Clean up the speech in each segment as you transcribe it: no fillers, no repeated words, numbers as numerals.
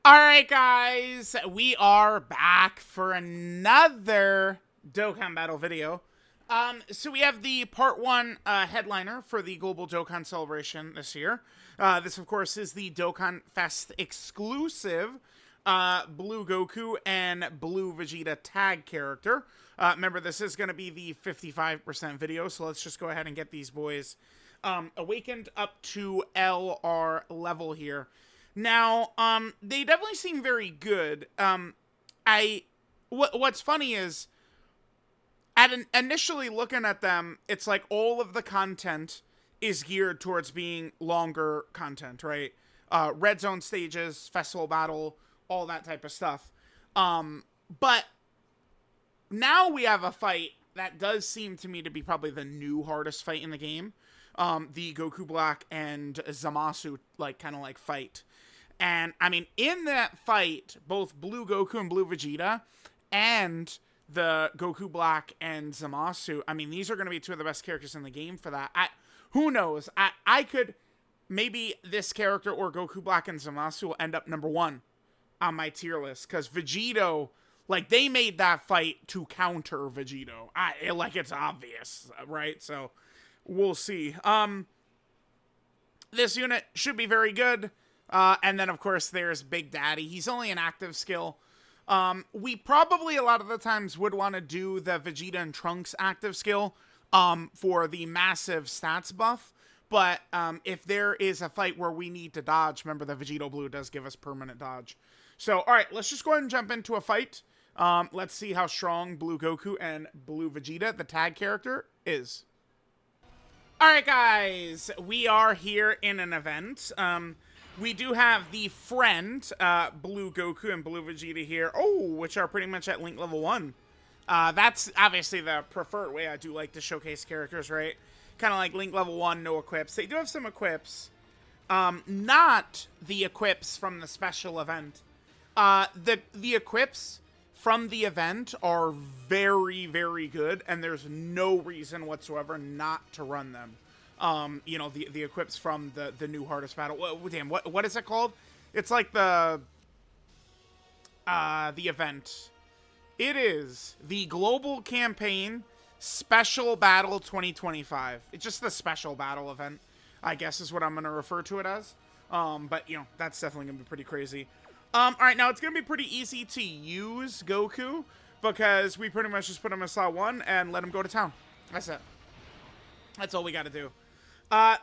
Alright guys, we are back for another Dokkan Battle video. So we have the part 1 headliner for the Global Dokkan Celebration this year. This of course is the Dokkan Fest exclusive Blue Goku and Blue Vegeta tag character. Remember, this is going to be the 55% video, so let's just go ahead and get these boys awakened up to LR level here. Now, they definitely seem very good. What's funny is, initially looking at them, it's like all of the content is geared towards being longer content, right? Red zone stages, festival battle, all that type of stuff. But now we have a fight that does seem to me to be probably the new hardest fight in the game. The Goku Black and Zamasu, kind of fight. And, I mean, in that fight, both Blue Goku and Blue Vegeta and the Goku Black and Zamasu, I mean, these are going to be two of the best characters in the game for that. Who knows? I could, maybe this character or Goku Black and Zamasu will end up number 1 on my tier list. Because Vegito, they made that fight to counter Vegito. It's obvious, right? So, we'll see. This unit should be very good. And then, of course, there's Big Daddy. He's only an active skill. We probably, a lot of the times, would want to do the Vegeta and Trunks active skill for the massive stats buff. But if there is a fight where we need to dodge, remember the Vegito Blue does give us permanent dodge. So, alright, let's just go ahead and jump into a fight. Let's see how strong Blue Goku and Blue Vegeta, the tag character, is. Alright, guys, we are here in an event. We do have the friend, Blue Goku and Blue Vegeta here, which are pretty much at Link level 1. That's obviously the preferred way I do like to showcase characters, right? Kind of like Link level 1, no equips. They do have some equips. Not the equips from the special event. The equips from the event are very, very good, and there's no reason whatsoever not to run them. The equips from the new hardest battle. What is it called? It's like the event. It is the Global Campaign Special Battle 2025. It's just the special battle event, I guess is what I'm going to refer to it as. But, that's definitely going to be pretty crazy. Alright, now it's going to be pretty easy to use Goku because we pretty much just put him in slot 1 and let him go to town. That's it. That's all we got to do.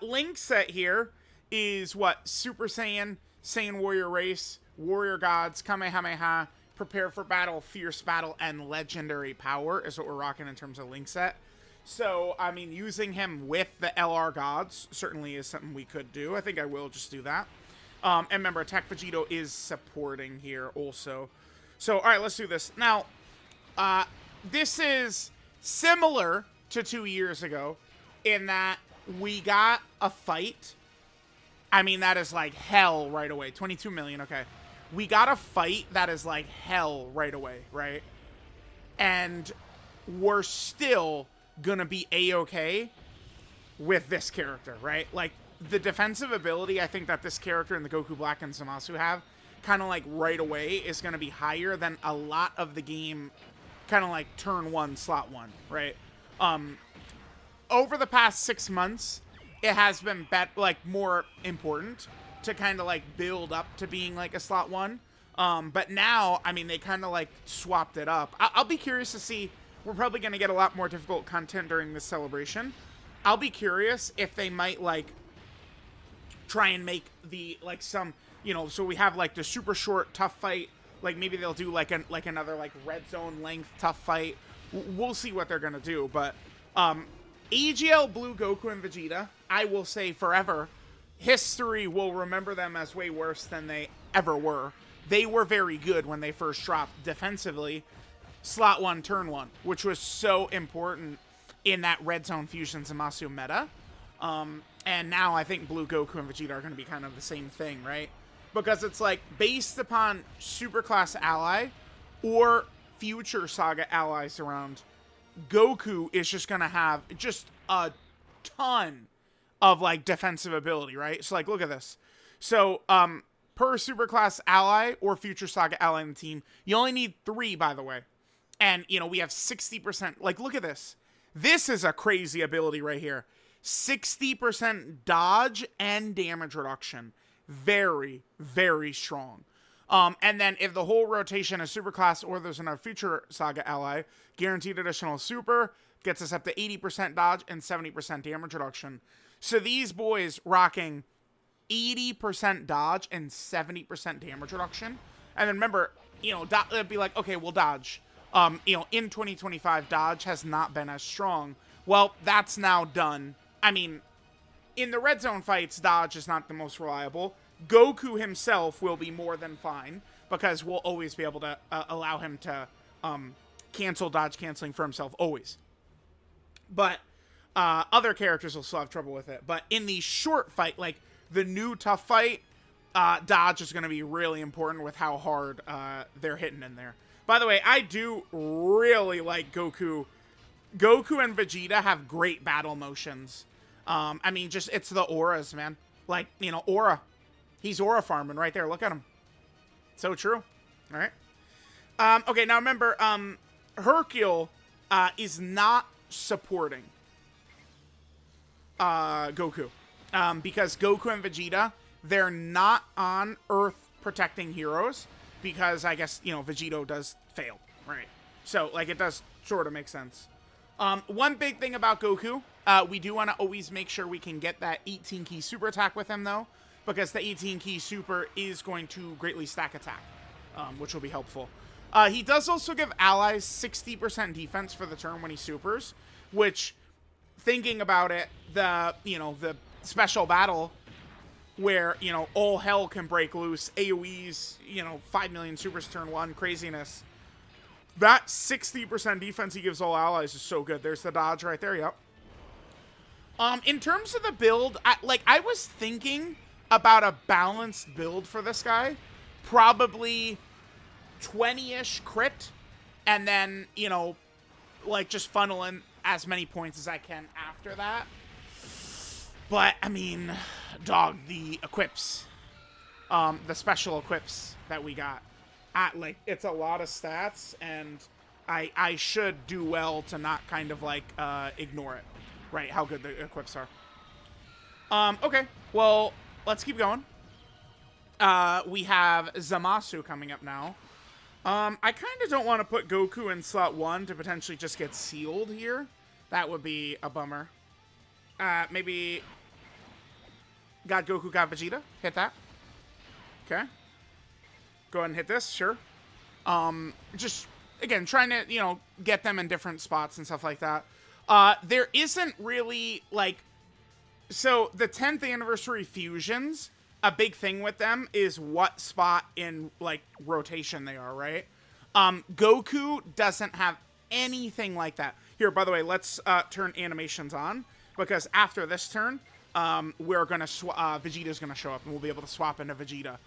Link set here is what? Super Saiyan, Saiyan Warrior Race, Warrior Gods, Kamehameha, Prepare for Battle, Fierce Battle, and Legendary Power is what we're rocking in terms of Link set. So, I mean, using him with the LR Gods certainly is something we could do. I think I will just do that. And remember, Attack Vegito is supporting here also. So, alright, let's do this. Now, this is similar to 2 years ago in that we got a fight. I mean, that is like hell right away. 22 million, okay. We got a fight that is like hell right away, right? And we're still gonna be A-okay with this character, right? Like, the defensive ability I think that this character and the Goku Black and Zamasu have, kind of like right away, is gonna be higher than a lot of the game, kind of like turn 1, slot 1, right? Over the past 6 months, it has been more important to kind of build up to being like a slot 1. But now, I mean, they kind of swapped it up. I'll be curious to see. We're probably going to get a lot more difficult content during this celebration. I'll be curious if they might try and make the some, so we have the super short tough fight. Maybe they'll do another red zone length tough fight. We'll see what they're going to do, but AGL Blue Goku and Vegeta, I will say forever, history will remember them as way worse than they ever were. They were very good when they first dropped defensively, slot 1, turn 1, which was so important in that red zone fusion Zamasu meta. And now I think Blue Goku and Vegeta are going to be kind of the same thing, right? Because it's based upon Superclass Ally or future Saga allies around, Goku is just going to have just a ton of defensive ability, right? So look at this. So per Superclass ally or Future Saga ally in the team. You only need 3, by the way. And, you know, we have 60%. Like, look at this. This is a crazy ability right here. 60% dodge and damage reduction. Very, very strong. And then if the whole rotation is Superclass or there's another Future Saga ally, guaranteed additional super, gets us up to 80% dodge and 70% damage reduction. So these boys rocking 80% dodge and 70% damage reduction. And then remember, you know, it'd be like, okay, we'll dodge. You know, in 2025, dodge has not been as strong. Well, that's now done. I mean, in the red zone fights, dodge is not the most reliable. Goku himself will be more than fine because we'll always be able to allow him to cancel dodge canceling for himself, always. But other characters will still have trouble with it. But in the short fight, like the new tough fight, dodge is going to be really important with how hard they're hitting in there. By the way, I do really like Goku. Goku and Vegeta have great battle motions. I mean, just, it's the auras, man. Like, you know, aura. He's aura farming right there. Look at him. So true. All right. Okay, now remember, Hercule is not supporting Goku. Because Goku and Vegeta, they're not on Earth protecting heroes. Because I guess, you know, Vegito does fail. Right. So, like, it does sort of make sense. One big thing about Goku, we do want to always make sure we can get that 18 key super attack with him, though. Because the 18 key super is going to greatly stack attack, which will be helpful. He does also give allies 60% defense for the turn when he supers, which, thinking about it, the special battle where, you know, all hell can break loose, AoEs, you know, 5 million supers turn 1, craziness. That 60% defense he gives all allies is so good. There's the dodge right there, yep. In terms of the build, I was thinking about a balanced build for this guy. Probably 20-ish crit, and then, you know, like, just funnel in as many points as I can after that. But, I mean, dog, the equips, the special equips that we got, like, it's a lot of stats, and I should do well to not kind of, like, ignore it, right, how good the equips are. Okay, well, let's keep going. We have Zamasu coming up now. I kind of don't want to put Goku in slot 1 to potentially just get sealed here. That would be a bummer. Maybe got Goku, got Vegeta. Hit that. Okay. Go ahead and hit this, sure. Just, again, trying to, you know, get them in different spots and stuff like that. There isn't really, like... So, the 10th anniversary fusions, a big thing with them is what spot in, like, rotation they are, right? Goku doesn't have anything like that. Here, by the way, let's turn animations on, because after this turn, we're going to Vegeta's going to show up, and we'll be able to swap into Vegeta.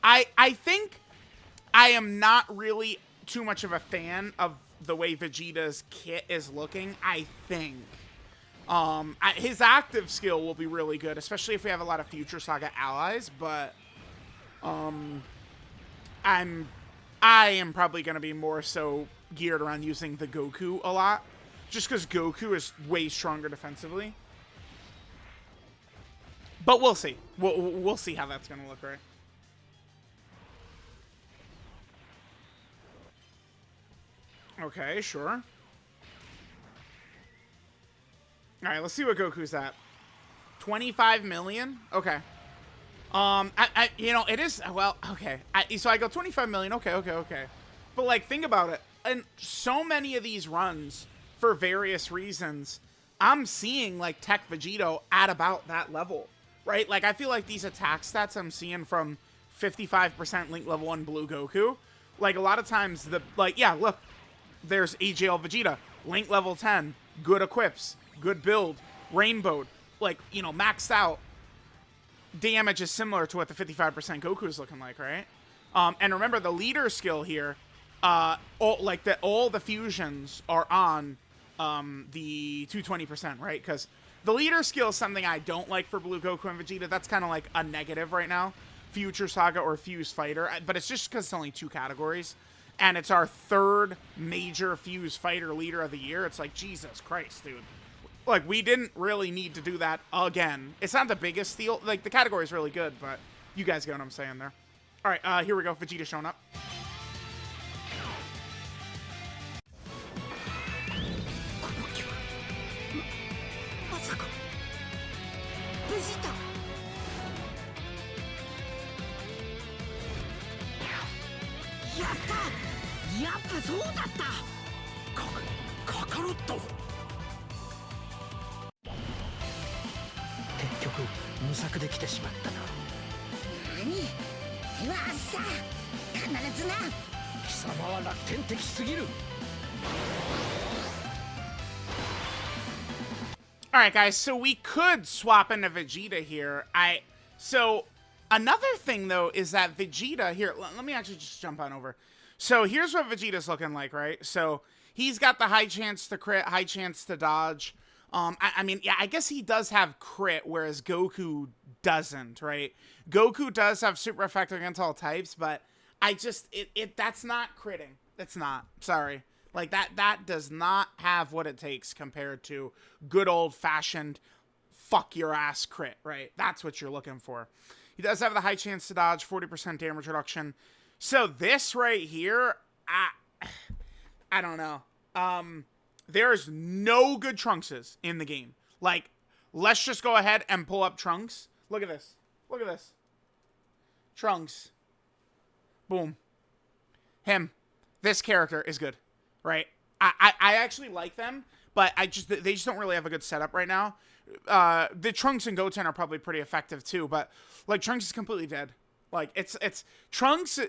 I think I am not really too much of a fan of the way Vegeta's kit is looking, I think. His active skill will be really good, especially if we have a lot of Future Saga allies, but I am probably going to be more so geared around using the Goku a lot, just because Goku is way stronger defensively. But we'll see. We'll see how that's going to look, right? Okay, sure. Alright, let's see what Goku's at. 25 million? Okay. You know, it is, well, okay. So I go 25 million, okay. But, like, think about it. And so many of these runs, for various reasons, I'm seeing, like, Tech Vegito at about that level, right? Like, I feel like these attack stats I'm seeing from 55% Link Level 1 Blue Goku, like, a lot of times, yeah, look, there's AJL Vegeta, Link Level 10, good equips, good build, rainbowed, like, you know, maxed out. Damage is similar to what the 55% Goku is looking like, right? And remember, the leader skill here, all the fusions are on the 220%, right? Because the leader skill is something I don't like for Blue Goku and Vegeta. That's kind of like a negative right now. Future Saga or Fuse Fighter, but it's just because it's only 2 categories, and it's our 3rd major Fuse Fighter Leader of the Year. It's like, Jesus Christ, dude. Like, we didn't really need to do that again. It's not the biggest steal. Like, the category is really good, but you guys get what I'm saying there. All right, here we go. Vegeta showing up. Vegeta! やったやっぱそうだったカカロット結局無策で来てしまったな何ではさ必ずな貴様は楽天的すぎる Alright guys, so we could swap into Vegeta here. So another thing though is that Vegeta here, let me actually just jump on over. So here's what Vegeta's looking like, right? So he's got the high chance to crit, high chance to dodge. I mean, yeah, I guess he does have crit, whereas Goku doesn't, right? Goku does have super effective against all types, but that's not critting. It's not. Sorry. Like, that does not have what it takes compared to good old-fashioned fuck-your-ass crit, right? That's what you're looking for. He does have the high chance to dodge, 40% damage reduction. So this right here, I don't know. There's no good Trunkses in the game. Like, let's just go ahead and pull up Trunks. Look at this. Look at this. Trunks. Boom. Him. This character is good. Right? I actually like them, but they just don't really have a good setup right now. The Trunks and Goten are probably pretty effective too, but like Trunks is completely dead. Like it's Trunks,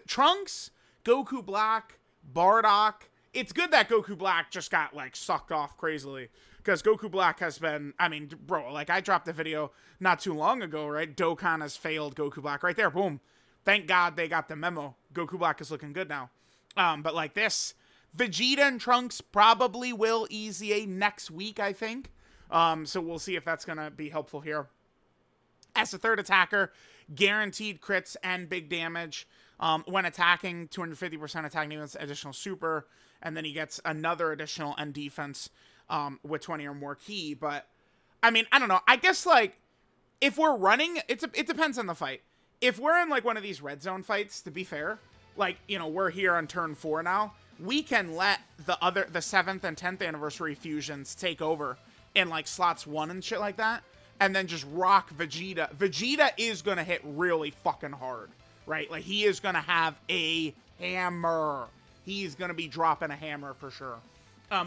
Goku Black, Bardock. It's good that Goku Black just got like sucked off crazily, because Goku Black has been, I mean, bro, like I dropped a video not too long ago, right? Dokkan has failed Goku Black right there. Boom. Thank God they got the memo. Goku Black is looking good now. But like this, Vegeta and Trunks probably will EZA next week, I think. So we'll see if that's going to be helpful here. As a 3rd attacker, guaranteed crits and big damage. When attacking, 250% attack against additional super. And then he gets another additional end defense with 20 or more ki. But, I mean, I don't know. I guess, like, if we're running, it depends on the fight. If we're in, like, one of these red zone fights, to be fair, like, you know, we're here on turn 4 now. We can let the 7th and 10th anniversary fusions take over in like slots 1 and shit like that, and then just rock Vegeta. Vegeta is gonna hit really fucking hard, right? Like he is gonna have a hammer. He's gonna be dropping a hammer for sure.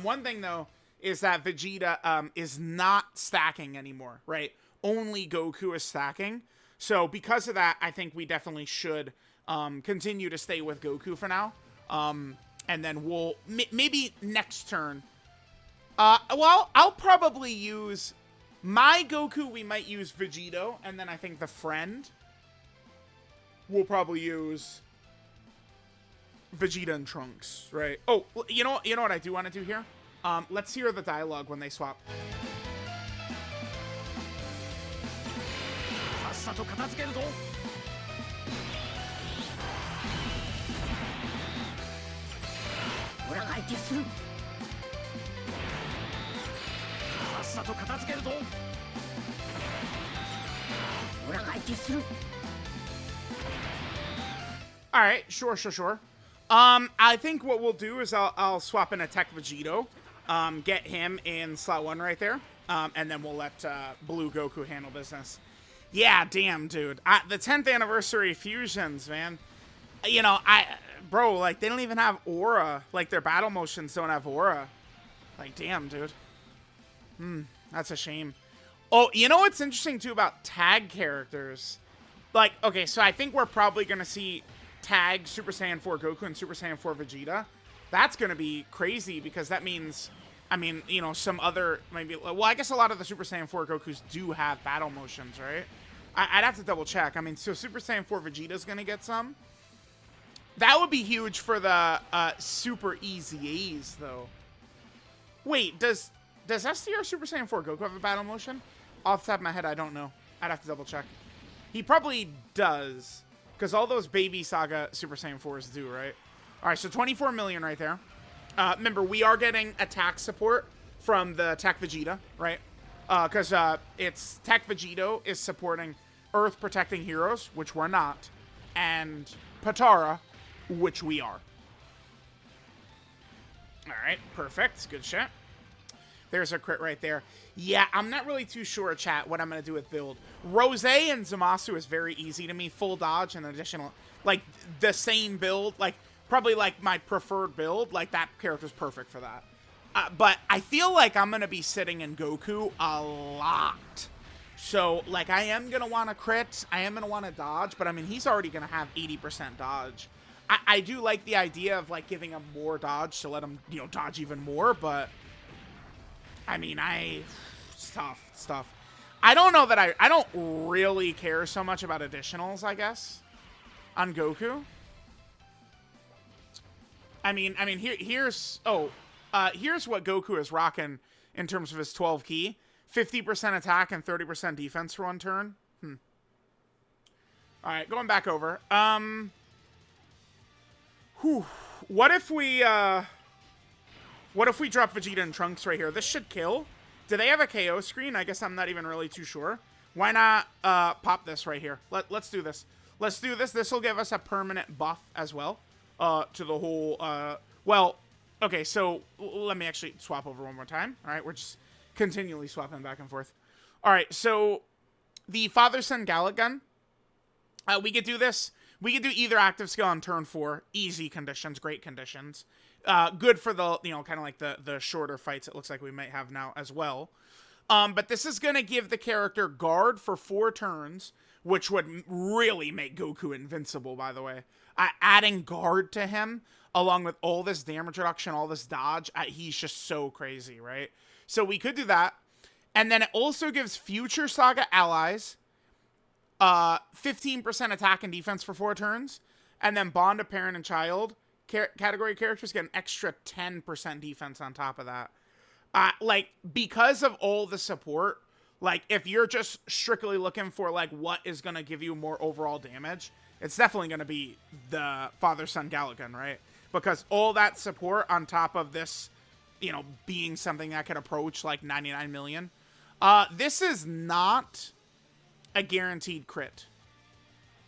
One thing though is that Vegeta is not stacking anymore, right? Only Goku is stacking. So because of that, I think we definitely should continue to stay with Goku for now. And then we'll, maybe next turn. Well, I'll probably use my Goku. We might use Vegito. And then I think the friend will probably use Vegeta and Trunks, right? Oh, you know what I do want to do here? Let's hear the dialogue when they swap. さっさと片付けるぞ 裏返決するさっさと片付けるぞ裏返決する Alright, sure. I think what we'll do is I'll swap in a Tech Vegito, get him in slot 1 right there, and then we'll let Blue Goku handle business. Yeah, damn, dude. The 10th anniversary fusions, man. You know, bro, like, they don't even have aura. Like, their battle motions don't have aura. Like, damn, dude. That's a shame. Oh, you know what's interesting, too, about tag characters? Like, okay, so I think we're probably going to see tag Super Saiyan 4 Goku and Super Saiyan 4 Vegeta. That's going to be crazy, because that means, I mean, you know, some other, maybe, well, I guess a lot of the Super Saiyan 4 Gokus do have battle motions, right? I'd have to double check. I mean, so Super Saiyan 4 Vegeta's going to get some. That would be huge for the Super Easy A's, though. Wait, does SDR Super Saiyan 4 Goku have a battle motion? Off the top of my head, I don't know. I'd have to double check. He probably does. Because all those baby Saga Super Saiyan 4s do, right? All right, so 24 million right there. Remember, we are getting attack support from the Tech Vegeta, right? Because it's Tech Vegito is supporting Earth protecting heroes, which we're not, and Patara, which we are. All right, perfect. Good shit. There's a crit right there. Yeah, I'm not really too sure, chat, what I'm going to do with build. Rose and Zamasu is very easy to me. Full dodge and additional, like, the same build. Like, probably, like, my preferred build. Like, that character's perfect for that. But I feel like I'm going to be sitting in Goku a lot. So, like, I am going to want to crit. I am going to want to dodge. But, I mean, he's already going to have 80% dodge. I do like the idea of, like, giving him more dodge to let him, you know, dodge even more. But, I mean, it's tough. It's tough. I don't know that I don't really care so much about additionals, I guess, on Goku. I mean, here's what Goku is rocking in terms of his 12 key. 50% attack and 30% defense for one turn. All right, going back over. What if we drop Vegeta and Trunks right here? This should kill. Do they have a KO screen? I guess I'm not even really too sure. Why not pop this right here? Let's do this. Let's do this. This will give us a permanent buff as well to the whole... well, okay, so let me actually swap over one more time. All right, we're just continually swapping back and forth. All right, so the Father-Son Gallic Gun. We could do this. We could do either active skill on turn 4. Easy conditions, great conditions. Good for the, you know, kind of like the shorter fights it looks like we might have now as well. But this is going to give the character guard for 4 turns, which would really make Goku invincible, by the way. Adding guard to him, along with all this damage reduction, all this dodge, he's just so crazy, right? So we could do that. And then it also gives future Saga allies 15% attack and defense for 4 turns. And then Bond of Parent and Child category characters get an extra 10% defense on top of that. Like, because of all the support, like, if you're just strictly looking for, like, what is going to give you more overall damage, it's definitely going to be the Father-Son Gallic Gun, right? Because all that support on top of this, you know, being something that could approach, like, 99 million. This is not a guaranteed crit.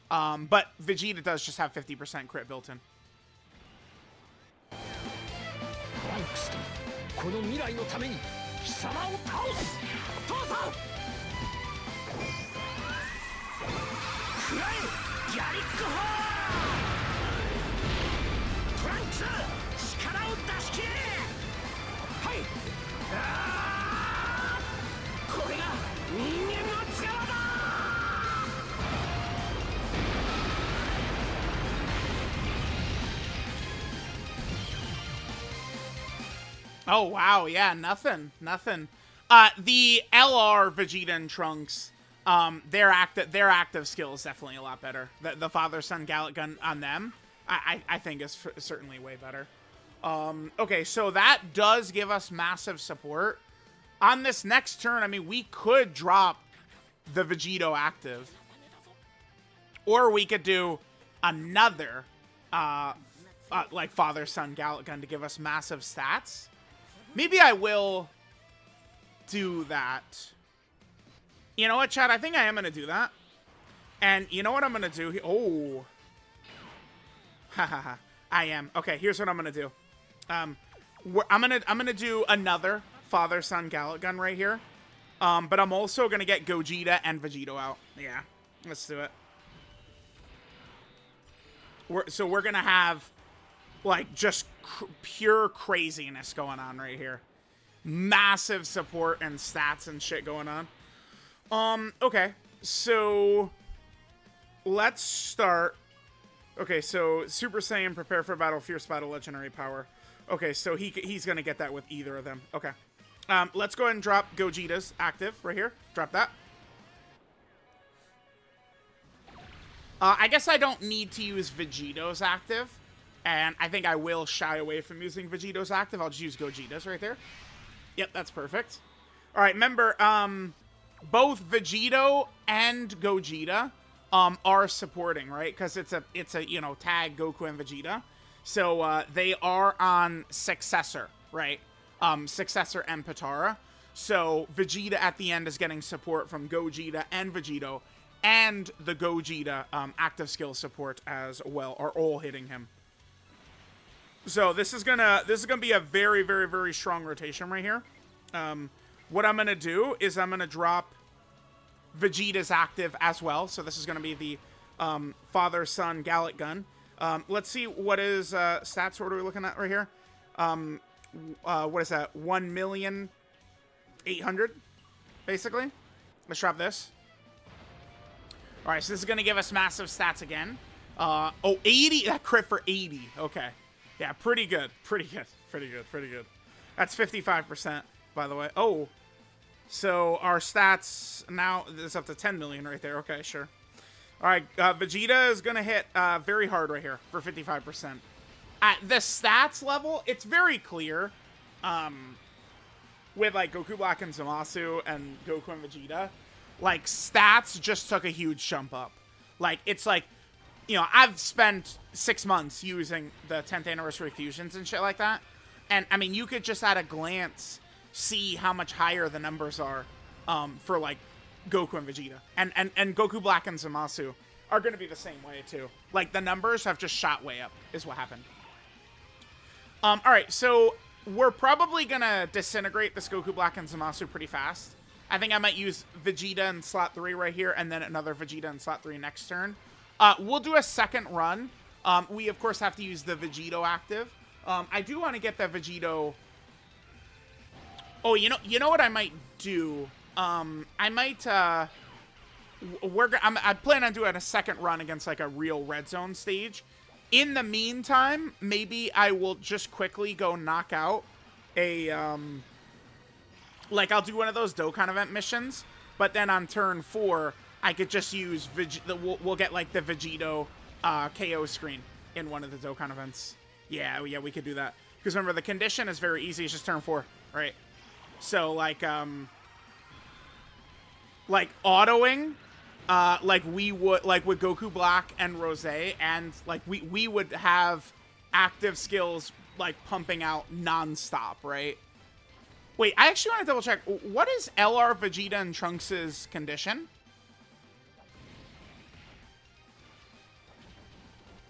But Vegeta does just have 50% crit built in. この未来のために貴様を倒す父さん食らえギャリックホートランクス力を出し切れはいこれが人間の力だ Oh, wow. Yeah, nothing. The LR Vegeta and Trunks, their active skill is definitely a lot better. The Father-Son Gallic Gun on them, I think is certainly way better. Okay, so that does give us massive support. On this next turn, I mean, we could drop the Vegito active. Or we could do another, like, Father-Son Gallic Gun to give us massive stats. Maybe I will do that. You know what, chat? I think I am going to do that. And you know what I'm going to do? Oh. Hahaha. I am. Okay, here's what I'm going to do. I'm going to do another Father-Son Gallic Gun right here. But I'm also going to get Gogeta and Vegito out. Yeah, let's do it. So we're going to have, like, just pure craziness going on right here. Massive support and stats and shit going on. Okay, so let's start. Okay, so Super Saiyan, prepare for battle, fierce battle, legendary power. Okay, so he's gonna get that with either of them. Okay, let's go ahead and drop Gogeta's active right here. Drop that. I guess I don't need to use Vegito's active. And I think I will shy away from using Vegito's active. I'll just use Gogeta's right there. Yep, that's perfect. All right, remember, both Vegito and Gogeta are supporting, right? Because it's a you know, tag Goku and Vegeta. So they are on Successor, right? Successor and Potara. So Vegeta at the end is getting support from Gogeta and Vegito, and the Gogeta active skill support as well are all hitting him. So this is gonna be a very, very, very strong rotation right here. What I'm gonna do is I'm gonna drop Vegeta's active as well. So this is gonna be the father-son Gallic Gun. Let's see what is stats. What are we looking at right here? What is that? 1,800,000, basically. Let's drop this. All right, so this is gonna give us massive stats again. Oh, 80. That crit for 80. Okay. Yeah, pretty good. Pretty good. Pretty good. Pretty good. That's 55%, by the way. Oh, so our stats now is up to 10 million right there. Okay, sure. All right, Vegeta is going to hit very hard right here for 55%. At the stats level, it's very clear with, like, Goku Black and Zamasu and Goku and Vegeta. Like, stats just took a huge jump up. Like, it's like, you know, I've spent 6 months using the 10th anniversary fusions and shit like that. And, I mean, you could just at a glance see how much higher the numbers are for, like, Goku and Vegeta. And Goku Black and Zamasu are going to be the same way, too. Like, the numbers have just shot way up, is what happened. All right, so we're probably going to disintegrate this Goku Black and Zamasu pretty fast. I think I might use Vegeta in slot 3 right here, and then another Vegeta in slot 3 next turn. We'll do a second run. We, of course, have to use the Vegito active. I do want to get the Vegito... Oh, you know what I might do? I might... I plan on doing a second run against, like, a real Red Zone stage. In the meantime, maybe I will just quickly go knock out a... like, I'll do one of those Dokkan event missions, but then on turn 4... I could just use we'll get like the Vegito KO screen in one of the Dokkan events. Yeah, we could do that. Because remember, the condition is very easy. It's just turn 4, right? So like autoing, like we would, like with Goku Black and Rose, and like we would have active skills like pumping out non-stop, right? Wait, I actually want to double check. What is LR Vegeta and Trunks' condition?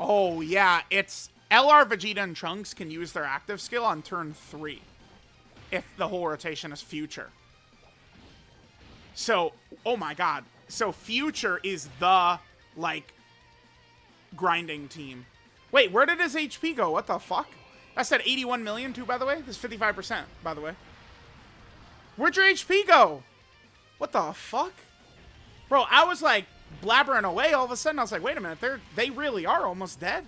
Oh, yeah, it's LR Vegeta and Trunks can use their active skill on turn 3 if the whole rotation is Future. So, oh my god. So Future is the, like, grinding team. Wait, where did his HP go? What the fuck? I said 81 million too, by the way. This is 55%, by the way. Where'd your HP go? What the fuck? Bro, I was like... blabbering away, all of a sudden I was like, wait a minute, they really are almost dead.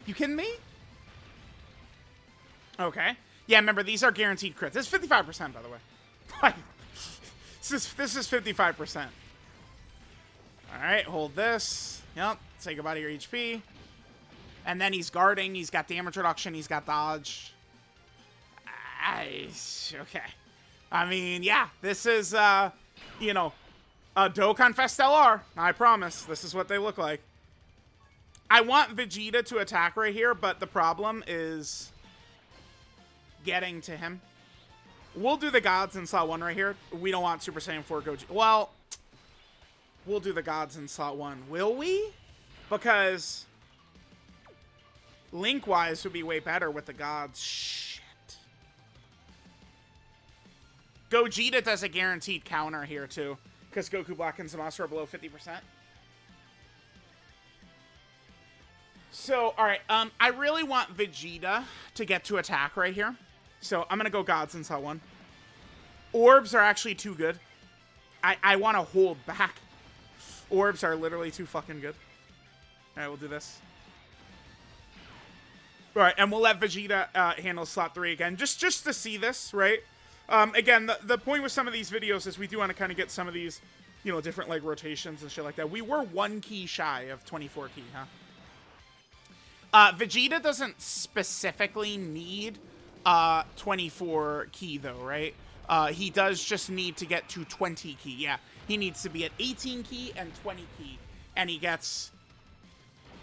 You kidding me? Okay. Yeah, remember, these are guaranteed crits. This is 55%, by the way. This is 55%. Alright, hold this. Yep, say goodbye to your HP. And then he's guarding, he's got damage reduction, he's got dodge. Okay. I mean, yeah, this is, you know, Dokkan Fest LR. I promise. This is what they look like. I want Vegeta to attack right here, but the problem is getting to him. We'll do the gods in slot 1 right here. We don't want Super Saiyan 4 Goku. Well, we'll do the gods in slot 1. Will we? Because Link-wise would be way better with the gods. Shit. Gogeta does a guaranteed counter here, too. Because Goku Black and Zamasu are below 50%. So, alright, I really want Vegeta to get to attack right here. So, I'm going to go Gods in slot 1. Orbs are actually too good. I want to hold back. Orbs are literally too fucking good. Alright, we'll do this. Alright, and we'll let Vegeta handle slot 3 again. Just to see this, right? Again, the point with some of these videos is we do want to kind of get some of these, you know, different, like, rotations and shit like that. We were 1 key shy of 24 key, huh? Vegeta doesn't specifically need 24 key, though, right? He does just need to get to 20 key, yeah. He needs to be at 18 key and 20 key. and he gets,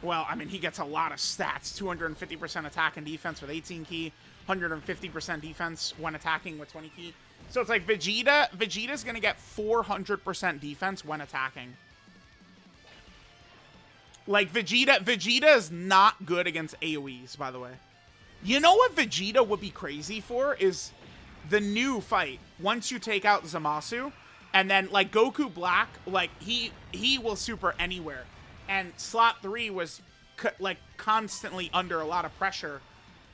well, I mean, he gets a lot of stats. 250% attack and defense with 18 key, 150% defense when attacking with 20 key. So it's like Vegeta's going to get 400% defense when attacking. Like, Vegeta is not good against AoEs, by the way. You know what Vegeta would be crazy for is the new fight. Once you take out Zamasu, and then, like, Goku Black, like, he will super anywhere. And Slot 3 was, like, constantly under a lot of pressure.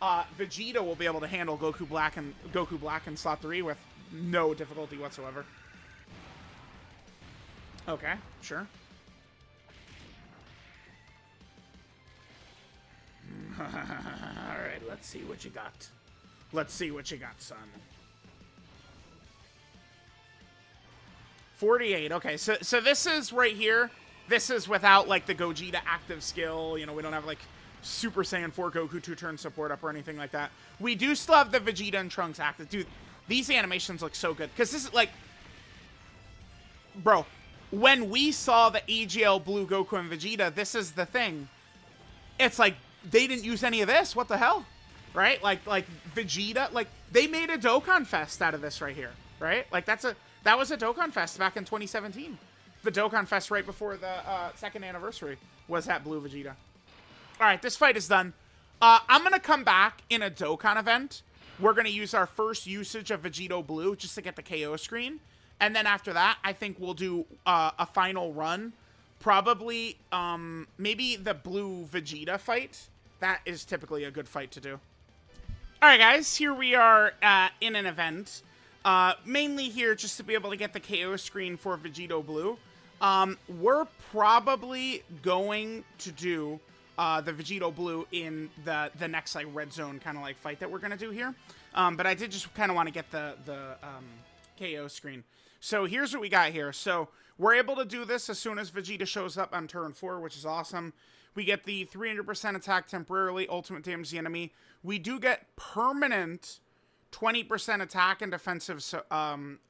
Vegeta will be able to handle Goku Black and Slot 3 with no difficulty whatsoever. Okay, sure. Alright, let's see what you got. Let's see what you got, son. 48. Okay, so this is right here. This is without, like, the Gogeta active skill. You know, we don't have, like, Super Saiyan 4 Goku 2-turn support up or anything like that. We do still have the Vegeta and Trunks active. Dude, these animations look so good. Because this is, like... Bro, when we saw the AGL Blue Goku and Vegeta, this is the thing. It's like, they didn't use any of this. What the hell? Right? Like Vegeta, like, they made a Dokkan Fest out of this right here. Right? Like, that was a Dokkan Fest back in 2017. The Dokkan Fest right before the second anniversary was at Blue Vegeta. Alright, this fight is done. I'm going to come back in a Dokkan event. We're going to use our first usage of Vegito Blue just to get the KO screen. And then after that, I think we'll do a final run. Probably, maybe the Blue Vegeta fight. That is typically a good fight to do. Alright guys, here we are in an event. Mainly here just to be able to get the KO screen for Vegito Blue. We're probably going to do the Vegito Blue in the next, like, red zone kind of, like, fight that we're going to do here. But I did just kind of want to get the KO screen. So here's what we got here. So we're able to do this as soon as Vegeta shows up on turn 4, which is awesome. We get the 300% attack temporarily, ultimate damage the enemy. We do get permanent 20% attack and defensive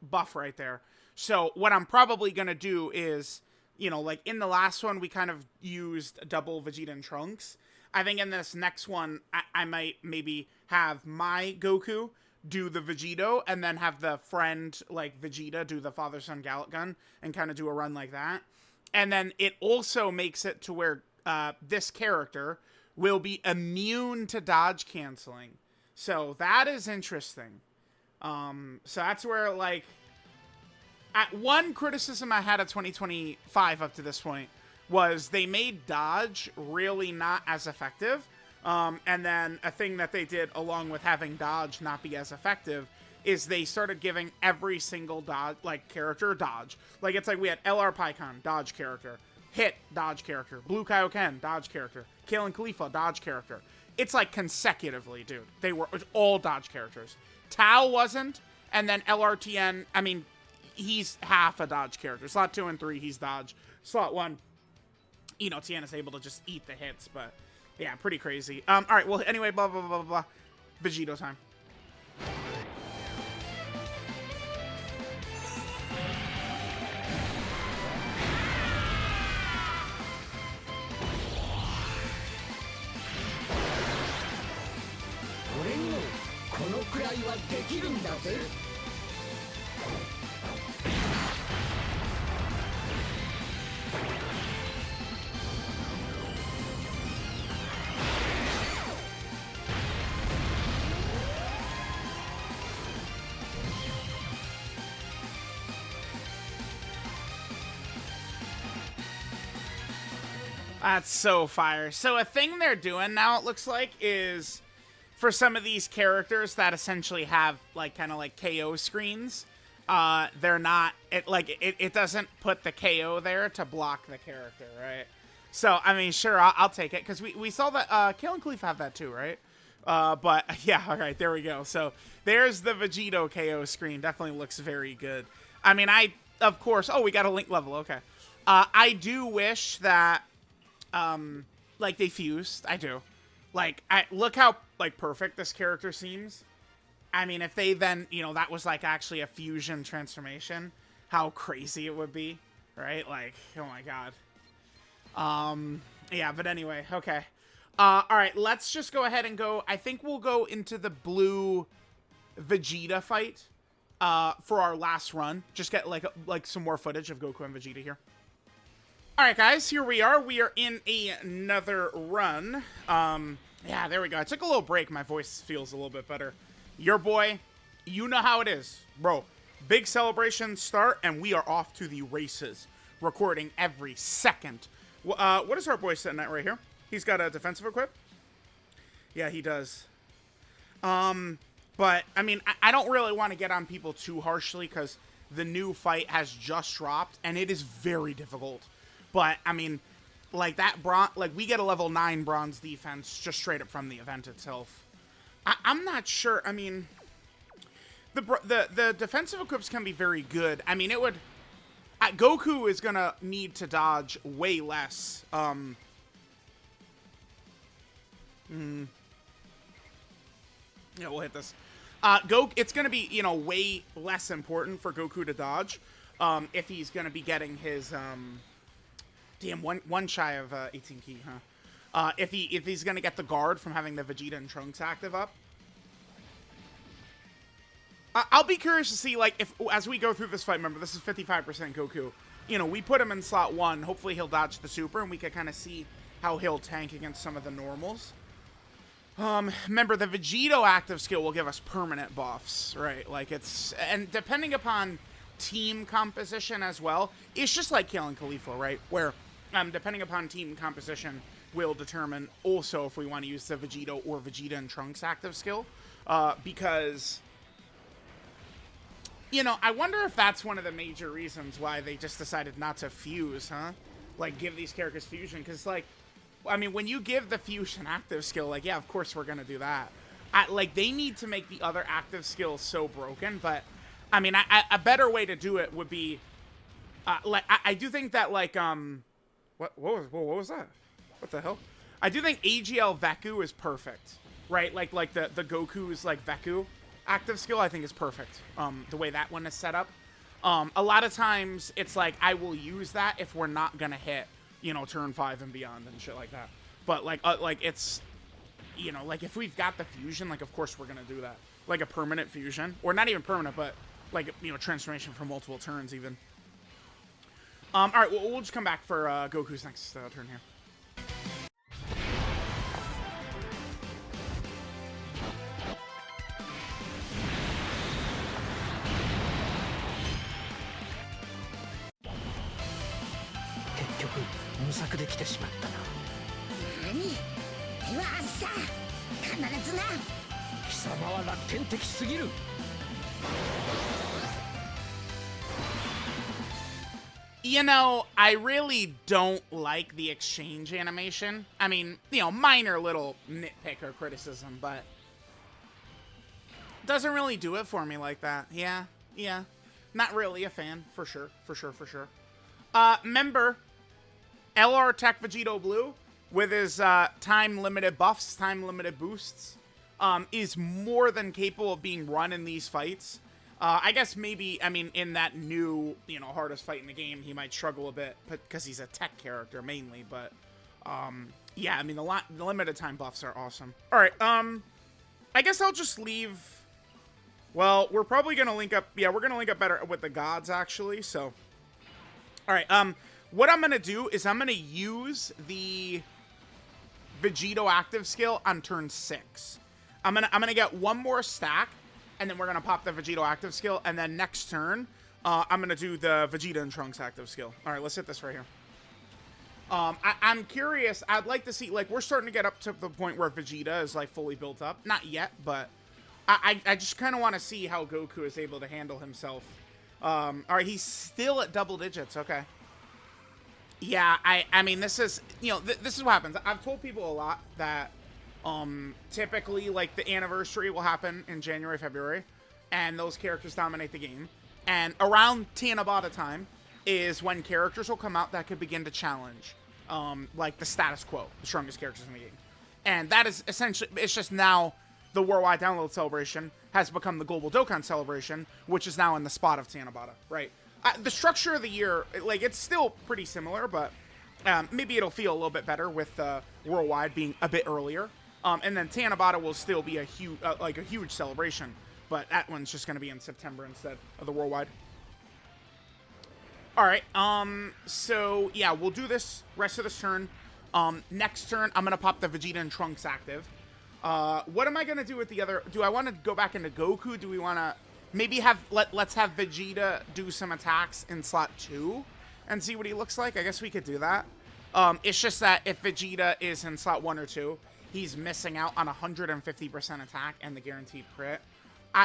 buff right there. So what I'm probably going to do is, you know, like in the last one, we kind of used double Vegeta and Trunks. I think in this next one, I might maybe have my Goku do the Vegito and then have the friend, like, Vegeta do the father-son Gallic Gun and kind of do a run like that. And then it also makes it to where this character will be immune to dodge canceling. So that is interesting. So that's where, like, one criticism I had of 2025 up to this point was they made dodge really not as effective. And then a thing that they did along with having dodge not be as effective is they started giving every single dodge, like, character dodge. Like, it's like we had LR Pycon, dodge character. Hit, dodge character. Blue Kaioken, dodge character. Kalen Khalifa, dodge character. It's like consecutively, dude. They were all dodge characters. Tao wasn't, and then LRTN, I mean, he's half a dodge character. Slot 2 and 3, he's dodge. Slot 1, you know, Tien is able to just eat the hits, but yeah, pretty crazy. Alright, well, anyway, blah, blah, blah, blah, blah. Vegito time. That's so fire. So a thing they're doing now, it looks like, is for some of these characters that essentially have, like, kind of like KO screens, they're not, it doesn't put the KO there to block the character, right? So, I mean, sure, I'll take it, because we saw that, Kalen Khalifa have that too, right? But, yeah, alright, there we go. So, there's the Vegito KO screen. Definitely looks very good. I mean, of course, oh, we got a link level, okay. I do wish that, like, they fused. I do. Like, look how, like, perfect this character seems. I mean, if they then, you know, that was, like, actually a fusion transformation, how crazy it would be, right? Like, oh my god. Yeah, but anyway, okay. All right, let's just go ahead and go. I think we'll go into the blue Vegeta fight for our last run. Just get like some more footage of Goku and Vegeta here. All right, guys, here we are. We are in another run. Yeah, there we go. I took a little break. My voice feels a little bit better. Your boy, you know how it is, bro. Big celebrations start, and we are off to the races. Recording every second. What is our boy sitting at right here? He's got a defensive equip. Yeah, he does. But I mean, I don't really want to get on people too harshly because the new fight has just dropped, and it is very difficult. But I mean, like that we get a level 9 bronze defense just straight up from the event itself. I'm not sure. I mean, the defensive equips can be very good. I mean, it would. Goku is gonna need to dodge way less. Yeah, we'll hit this. It's gonna be, you know, way less important for Goku to dodge, if he's gonna be getting his damn one shy of 18 key, huh? If he's gonna get the guard from having the Vegeta and Trunks active up. I'll be curious to see, like, if as we go through this fight, remember, this is 55% Goku. You know, we put him in slot 1. Hopefully he'll dodge the super, and we can kind of see how he'll tank against some of the normals. Remember, the Vegito active skill will give us permanent buffs, right? Like, and depending upon team composition as well, it's just like killing Khalifa, right? Where, depending upon team composition, will determine also if we want to use the Vegito or Vegeta and Trunks active skill. Because, you know, I wonder if that's one of the major reasons why they just decided not to fuse, huh? Like, give these characters fusion, because, like, I mean, when you give the fusion active skill, like, yeah, of course we're gonna do that. Like, they need to make the other active skills so broken, but, I mean, a better way to do it would be, like, I do think that, like, what was that? What the hell? I do think AGL Veku is perfect, right? Like the Goku's, like, Veku active skill, I think is perfect, the way that one is set up. A lot of times, it's like, I will use that if we're not gonna hit, you know, turn 5 and beyond and shit like that. But, like it's, you know, like, if we've got the fusion, like, of course we're gonna do that. Like, a permanent fusion. Or not even permanent, but, like, you know, transformation for multiple turns, even. Alright, we'll just come back for Goku's next turn here. You know, I really don't like the exchange animation. I mean, you know, minor little nitpick or criticism, but doesn't really do it for me like that. Yeah. Not really a fan, for sure. Member, LR Tech Vegito Blue, with his time-limited buffs, time-limited boosts, is more than capable of being run in these fights. I guess maybe, I mean, in that new, you know, hardest fight in the game, he might struggle a bit, because he's a tech character mainly, but, yeah, I mean, the limited time buffs are awesome. Alright, I guess I'll just leave. Well, we're probably gonna link up, yeah, we're gonna link up better with the gods, actually, so. Alright, what I'm gonna do is I'm gonna use the Vegito active skill on turn 6. I'm gonna get one more stack, and then we're gonna pop the Vegito active skill, and then next turn, I'm gonna do the Vegeta and Trunks active skill. All right, let's hit this right here. I'm curious. I'd like to see, like, we're starting to get up to the point where Vegeta is, like, fully built up. Not yet, but I just kind of want to see how Goku is able to handle himself. All right, he's still at double digits. Okay. Yeah, I mean, this is, you know, this is what happens. I've told people a lot that typically, like, the anniversary will happen in January, February, and those characters dominate the game. And around Tanabata time is when characters will come out that could begin to challenge, like, the status quo, the strongest characters in the game. And that is essentially, it's just now the worldwide download celebration has become the global Dokkan celebration, which is now in the spot of Tanabata, right? The structure of the year, like, it's still pretty similar, but Maybe it'll feel a little bit better with Worldwide being a bit earlier. And then Tanabata will still be a huge celebration, but that one's just going to be in September instead of the Worldwide. All right. So yeah, we'll do this rest of this turn. Next turn, I'm gonna pop the Vegeta and Trunks active. What am I gonna do with the other? Do I want to go back into Goku? Do we want to maybe let's have Vegeta do some attacks in slot 2 and see what he looks like? I guess we could do that. It's just that if Vegeta is in slot 1 or 2, he's missing out on 150% attack and the guaranteed crit.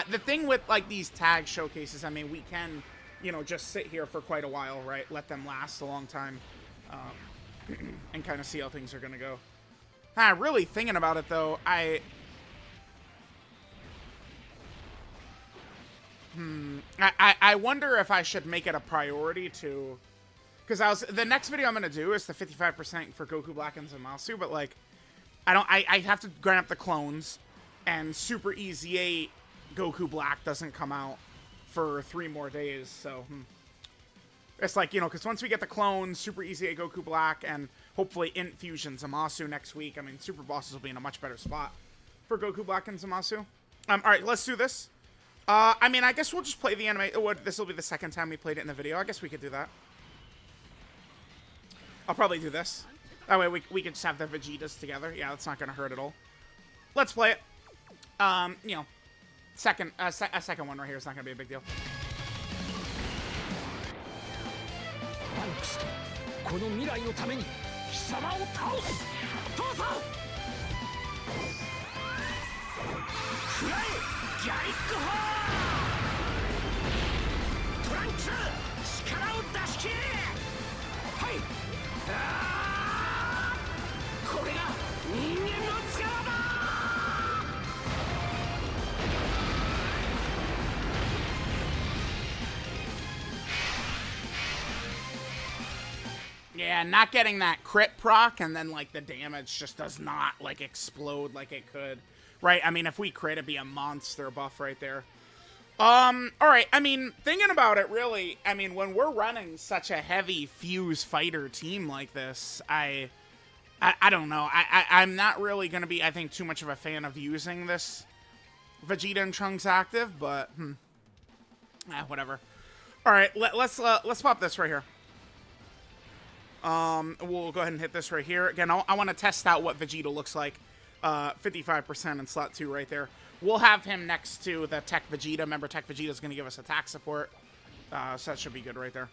The thing with like these tag showcases, I mean, we can, you know, just sit here for quite a while, right? Let them last a long time, and kind of see how things are gonna go. Really thinking about it though, I wonder if I should make it a priority to, because the next video I'm gonna do is the 55% for Goku Black and Zamasu, but like, I have to grind up the clones, and Super Easy 8 Goku Black doesn't come out for 3 more days, so it's like, you know, because once we get the clones, Super Easy 8 Goku Black, and hopefully Infusion Zamasu next week, I mean, Super Bosses will be in a much better spot for Goku Black and Zamasu. All right, let's do this. I mean, I guess we'll just play the anime. This will be the second time we played it in the video. I guess we could do that. I'll probably do this. That way we could just have the Vegetas together. Yeah, that's not going to hurt at all. Let's play it. You know, a second one right here is not going to be a big deal. この未来のために貴様を倒す父さん食らえギャリックホートランクス力を出し切れはいこれが人間の力だYeah, not getting that crit proc, and then, like, the damage just does not, like, explode like it could. Right? I mean, if we crit, it'd be a monster buff right there. Alright, I mean, thinking about it, really, I mean, when we're running such a heavy Fuse fighter team like this, I don't know. I'm not really gonna be, I think, too much of a fan of using this Vegeta and Trunks active, but, whatever. Alright, let's pop this right here. We'll go ahead and hit this right here. Again, I want to test out what Vegeta looks like. 55% in slot 2 right there. We'll have him next to the Tech Vegeta. Remember, Tech Vegeta is going to give us attack support. So that should be good right there.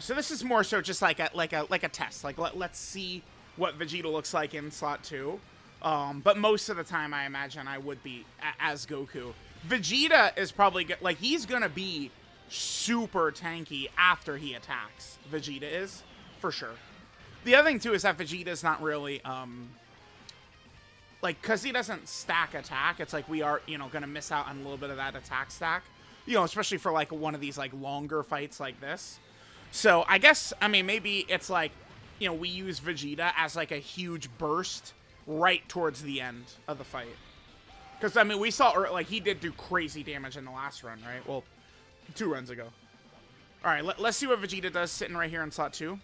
So this is more so just like a test. Like, let's see what Vegeta looks like in slot 2. But most of the time, I imagine I would be as Goku. Vegeta is probably, like, he's going to be super tanky after he attacks. Vegeta is, for sure. The other thing, too, is that Vegeta is not really, like, because he doesn't stack attack, it's like we are, you know, going to miss out on a little bit of that attack stack. You know, especially for, like, one of these, like, longer fights like this. So, I guess, I mean, maybe it's like, you know, we use Vegeta as, like, a huge burst right towards the end of the fight. Because, I mean, we saw, like, he did do crazy damage in the last run, right? Well, 2 runs ago. Alright, let's see what Vegeta does sitting right here in slot 2.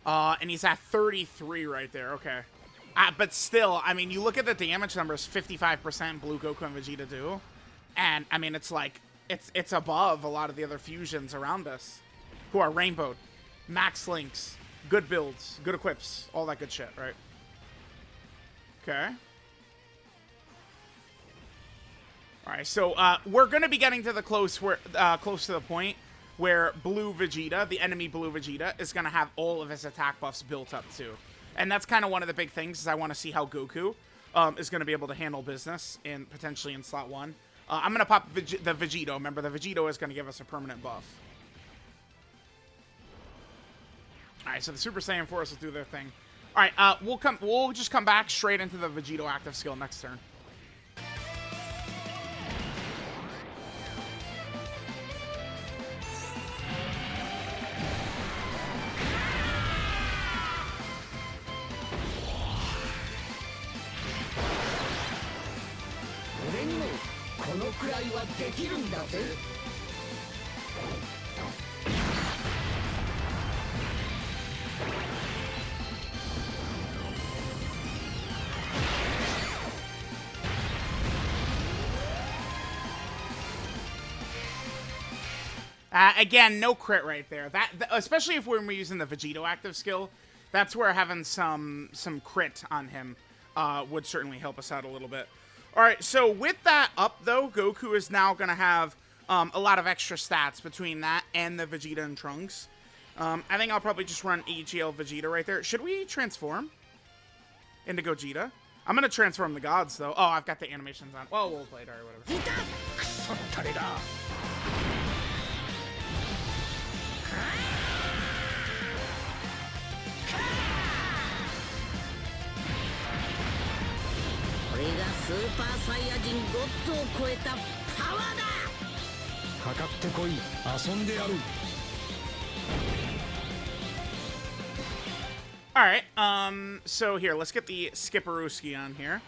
And he's at 33 right there. Okay. But still, I mean, you look at the damage numbers 55% Blue Goku and Vegeta do. And, I mean, it's like, it's above a lot of the other fusions around us. Who are rainbowed. Max links. Good builds. Good equips. All that good shit, right? Okay. Alright, so we're going to be getting to the close to the point where Blue Vegeta, the enemy Blue Vegeta, is going to have all of his attack buffs built up too. And that's kind of one of the big things, is I want to see how Goku is going to be able to handle business potentially in slot 1. I'm going to pop the Vegito. Remember, the Vegito is going to give us a permanent buff. Alright, so the Super Saiyan Force will do their thing. Alright, we'll just come back straight into the Vegito active skill next turn. Again, no crit right there. Especially if we're using the Vegito active skill, that's where having some crit on him would certainly help us out a little bit. All right, so with that up, though, Goku is now going to have a lot of extra stats between that and the Vegeta and Trunks. I think I'll probably just run AGL Vegeta right there. Should we transform into Gogeta? I'm going to transform the gods, though. Oh, I've got the animations on. Well, we'll play it or whatever. Alright, so here, let's get the Skipperooski on here.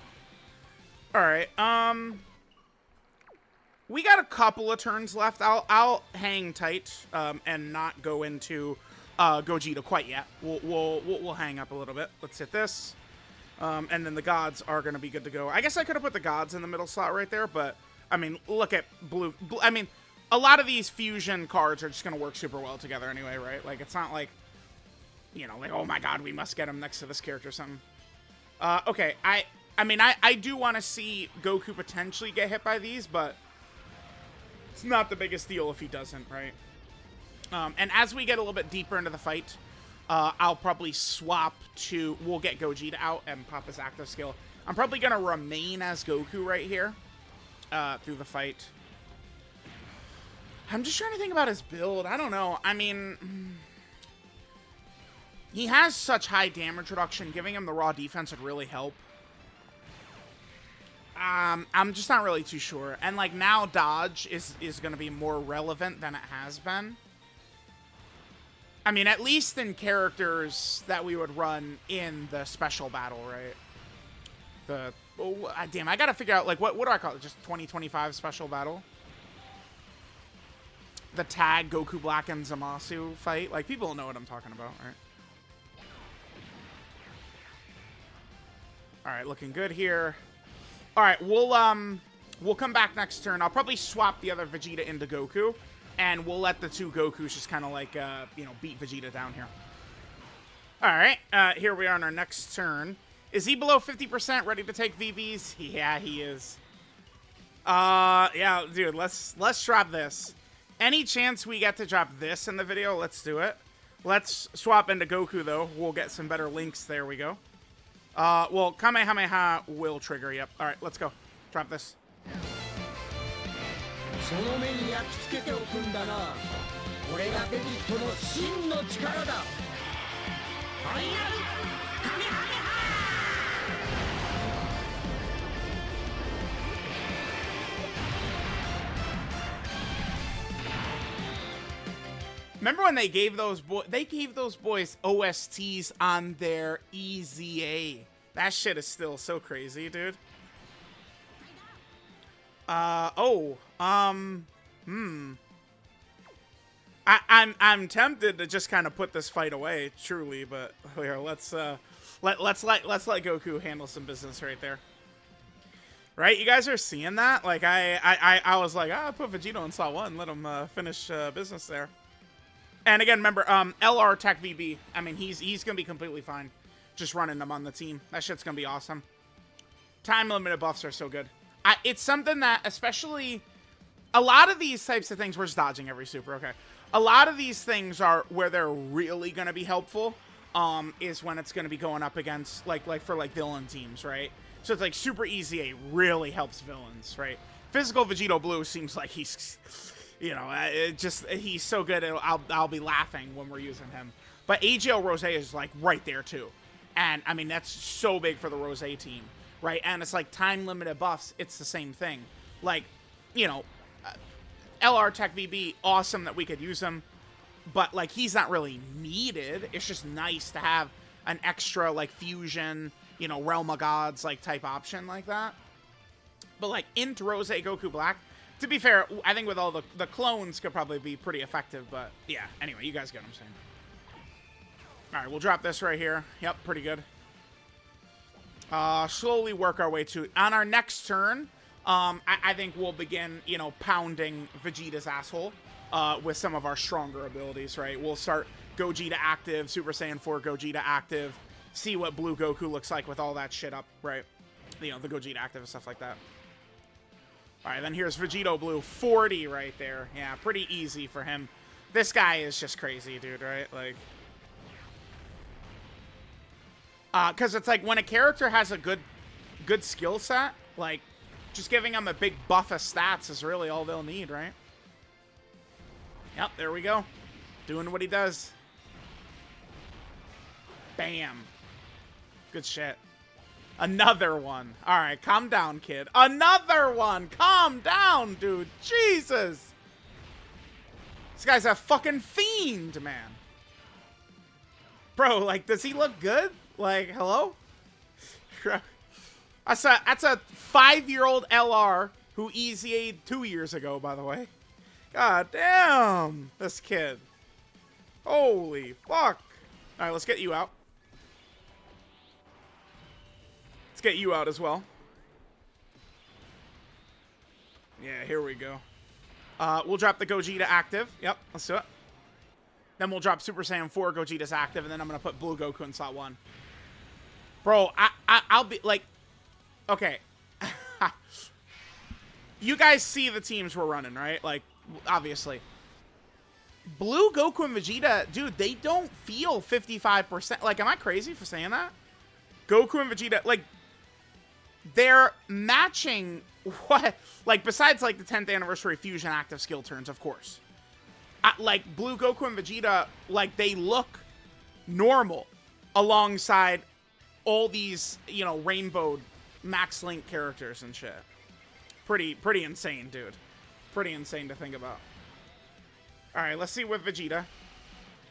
Alright, we got a couple of turns left. I'll hang tight, and not go into, Gogeta quite yet. We'll hang up a little bit. Let's hit this. And then the gods are going to be good to go. I guess I could have put the gods in the middle slot right there, but, I mean, look at blue. I mean, a lot of these fusion cards are just going to work super well together anyway, right? Like, it's not like, you know, like, oh my god, we must get him next to this character or something. Okay, I mean, I do want to see Goku potentially get hit by these, but it's not the biggest deal if he doesn't, right? And as we get a little bit deeper into the fight, I'll probably swap to... We'll get Gogeta out and pop his active skill. I'm probably going to remain as Goku right here through the fight. I'm just trying to think about his build. I don't know. I mean... He has such high damage reduction. Giving him the raw defense would really help. I'm just not really too sure. And, like, now dodge is going to be more relevant than it has been. I mean, at least in characters that we would run in the special battle, right? Damn, I gotta figure out, like, what do I call it? Just 2025 special battle? The tag Goku Black and Zamasu fight? Like, people know what I'm talking about, right? Alright, looking good here. Alright, we'll come back next turn. I'll probably swap the other Vegeta into Goku. And we'll let the two Gokus just kind of like, you know, beat Vegeta down here. Alright, here we are on our next turn. Is he below 50% ready to take VBs? Yeah, he is. Yeah, dude, let's drop this. Any chance we get to drop this in the video, let's do it. Let's swap into Goku, though. We'll get some better links. There we go. Well, Kamehameha will trigger. Yep. Alright, let's go. Drop this. Remember when they gave those boys OSTs on their EZA? That shit is still so crazy, dude. I'm tempted to just kind of put this fight away, truly, but here, let's let Goku handle some business right there. Right, you guys are seeing that? Like, I was like, I'll put Vegito in slot 1, let him finish business there. And again, remember, LR Tech VB. I mean, he's gonna be completely fine, just running them on the team. That shit's gonna be awesome. Time limited buffs are so good. It's something that, especially, a lot of these types of things, we're just dodging every super, okay. A lot of these things are where they're really going to be helpful, is when it's going to be going up against, like for villain teams, right? So it's like super easy, really helps villains, right? Physical Vegito Blue seems like he's, you know, he's so good, I'll be laughing when we're using him. But AGL Rose is like right there too. And I mean, that's so big for the Rose team. Right, and it's like time-limited buffs. It's the same thing. Like, you know, LR Tech VB, awesome that we could use him. But, like, he's not really needed. It's just nice to have an extra, like, fusion, you know, Realm of Gods, like, type option like that. But, like, into Rose Goku Black, to be fair, I think with all the clones could probably be pretty effective. But, yeah, anyway, you guys get what I'm saying. All right, we'll drop this right here. Yep, pretty good. Slowly work our way to it. On our next turn, I think we'll begin, you know, pounding Vegeta's asshole. with some of our stronger abilities, right? We'll start Gogeta active, Super Saiyan 4 Gogeta active, see what Blue Goku looks like with all that shit up, right? You know, the Gogeta active and stuff like that. All right, then here's Vegito Blue, 40 right there. Yeah, pretty easy for him. This guy is just crazy, dude, right? Like, because it's like when a character has a good skill set, like, just giving them a big buff of stats is really all they'll need, right? Yep, there we go. Doing what he does. Bam. Good shit. Another one. All right, calm down, kid. Another one. Calm down, dude. Jesus. This guy's a fucking fiend, man. Bro, like, does he look good? Like, hello? That's a 5-year-old LR who EZA'd 2 years ago, by the way. God damn, this kid. Holy fuck. All right, let's get you out. Let's get you out as well. Yeah, here we go. We'll drop the Gogeta active. Yep, let's do it. Then we'll drop Super Saiyan 4 Gogeta's active, and then I'm going to put Blue Goku in slot 1. Bro, I'll be, like... Okay. You guys see the teams we're running, right? Like, obviously. Blue Goku and Vegeta, dude, they don't feel 55%. Like, am I crazy for saying that? Goku and Vegeta, like, they're matching what? Like, besides, like, the 10th anniversary fusion active skill turns, of course. Like, Blue Goku and Vegeta, like, they look normal alongside all these, you know, rainbow Max Link characters and shit. Pretty insane, dude. Pretty insane to think about. All right, let's see with Vegeta.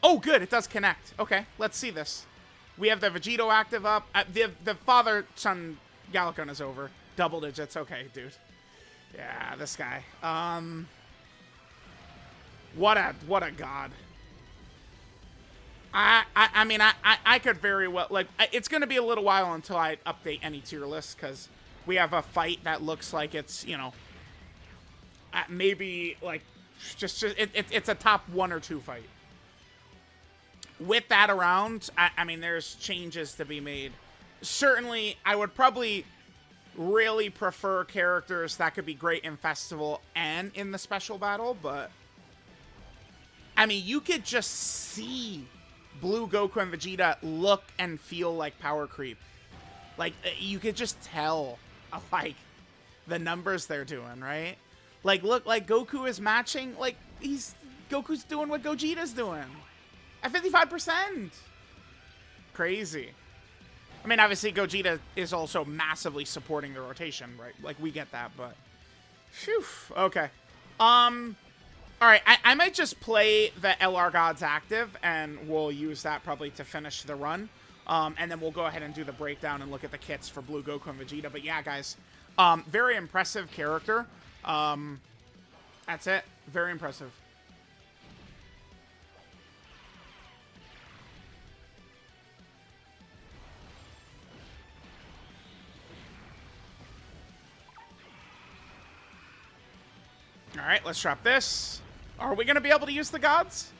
Oh, good, it does connect. Okay, let's see this. We have the Vegito active up. The father-son Galacon is over. Double digits. Okay, dude. Yeah, this guy. What a god. I mean, I could very well, like, it's going to be a little while until I update any tier list, because we have a fight that looks like it's, you know, maybe, like, it's a top 1 or 2 fight. With that around, I mean, there's changes to be made. Certainly, I would probably really prefer characters that could be great in Festival and in the Special Battle, but, I mean, you could just see Blue Goku and Vegeta look and feel like power creep. Like, you could just tell, like, the numbers they're doing, right? Like, look, like, Goku is matching, like, Goku's doing what Gogeta's doing. At 55%. Crazy. I mean, obviously, Gogeta is also massively supporting the rotation, right? Like, we get that, but... Phew. Okay. Alright, I might just play the LR Gods active, and we'll use that probably to finish the run. And then we'll go ahead and do the breakdown and look at the kits for Blue Goku and Vegeta. But yeah, guys, very impressive character. That's it. Very impressive. Alright, let's drop this. Are we going to be able to use the gods?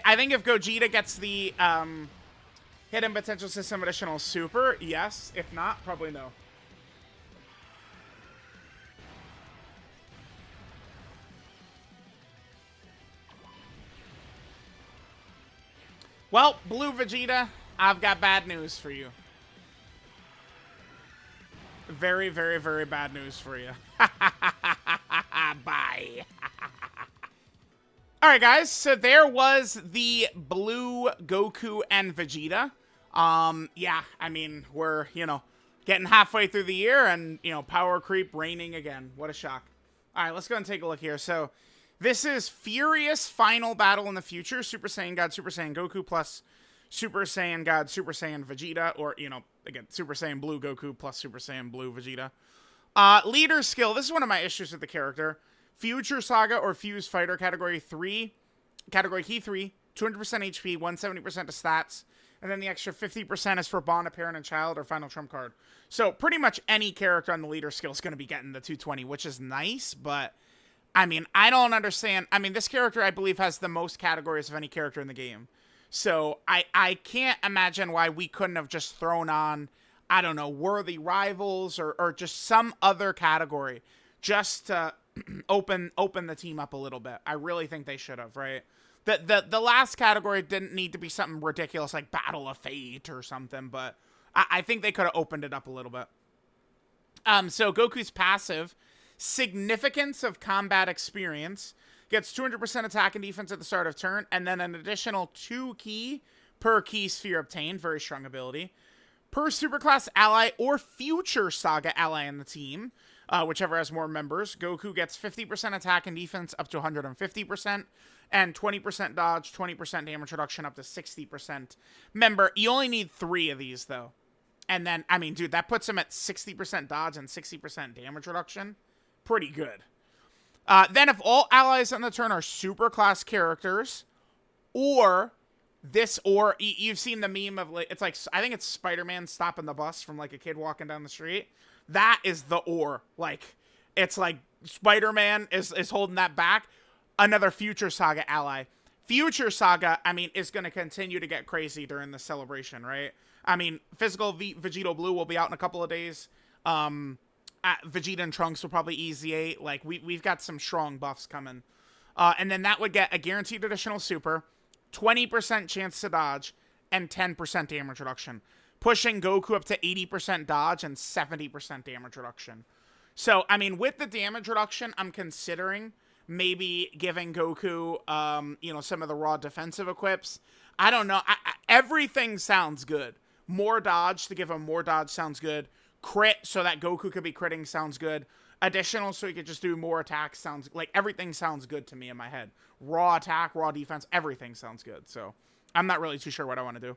I think if Gogeta gets the Hidden Potential System Additional Super, yes. If not, probably no. Well, Blue Vegeta, I've got bad news for you. Very, very, very bad news for you. Bye. Alright, guys, so there was the Blue Goku and Vegeta. Yeah, I mean, we're, you know, getting halfway through the year and, you know, power creep reigning again. What a shock. Alright, let's go and take a look here. So, this is Furious Final Battle in the Future. Super Saiyan God, Super Saiyan Goku plus Super Saiyan God, Super Saiyan Vegeta. Or, you know, again, Super Saiyan Blue Goku plus Super Saiyan Blue Vegeta. Leader skill. This is one of my issues with the character. Future Saga or Fuse Fighter, Category 3. Category Key 3. 200% HP, 170% to stats. And then the extra 50% is for Bond, a Parent, and Child, or Final Trump card. So, pretty much any character on the leader skill is going to be getting the 220, which is nice, but I mean, I don't understand. I mean, this character, I believe, has the most categories of any character in the game. So I can't imagine why we couldn't have just thrown on, I don't know, worthy rivals or just some other category just to open the team up a little bit. I really think they should have, right? The last category didn't need to be something ridiculous like Battle of Fate or something, but I think they could have opened it up a little bit. So Goku's passive, Significance of Combat Experience, gets 200% attack and defense at the start of turn, and then an additional 2 ki per ki sphere obtained. Very strong ability. Per superclass ally or future saga ally in the team, whichever has more members, Goku gets 50% attack and defense up to 150%, and 20% dodge, 20% damage reduction up to 60%. Remember, you only need 3 of these, though. And then, I mean, dude, that puts him at 60% dodge and 60% damage reduction. Pretty good. Then if all allies on the turn are superclass characters, or you've seen the meme of, like, it's like, I think it's Spider-Man stopping the bus from, like, a kid walking down the street. That is the or. Like, it's like Spider-Man is holding that back. Another Future Saga ally. Future Saga, I mean, is going to continue to get crazy during the celebration, right? I mean, physical Vegito Blue will be out in a couple of days. Vegeta and Trunks will probably easy 8. Like, we've got some strong buffs coming. And then that would get a guaranteed additional super, 20% chance to dodge, and 10% damage reduction, pushing Goku up to 80% dodge and 70% damage reduction. So, I mean, with the damage reduction, I'm considering maybe giving Goku, some of the raw defensive equips. I don't know. Everything sounds good. More dodge to give him more dodge sounds good. Crit so that Goku could be critting sounds good. Additional so he could just do more attacks sounds like everything sounds good to me in my head. Raw attack, raw defense, everything sounds good. So I'm not really too sure what I want to do.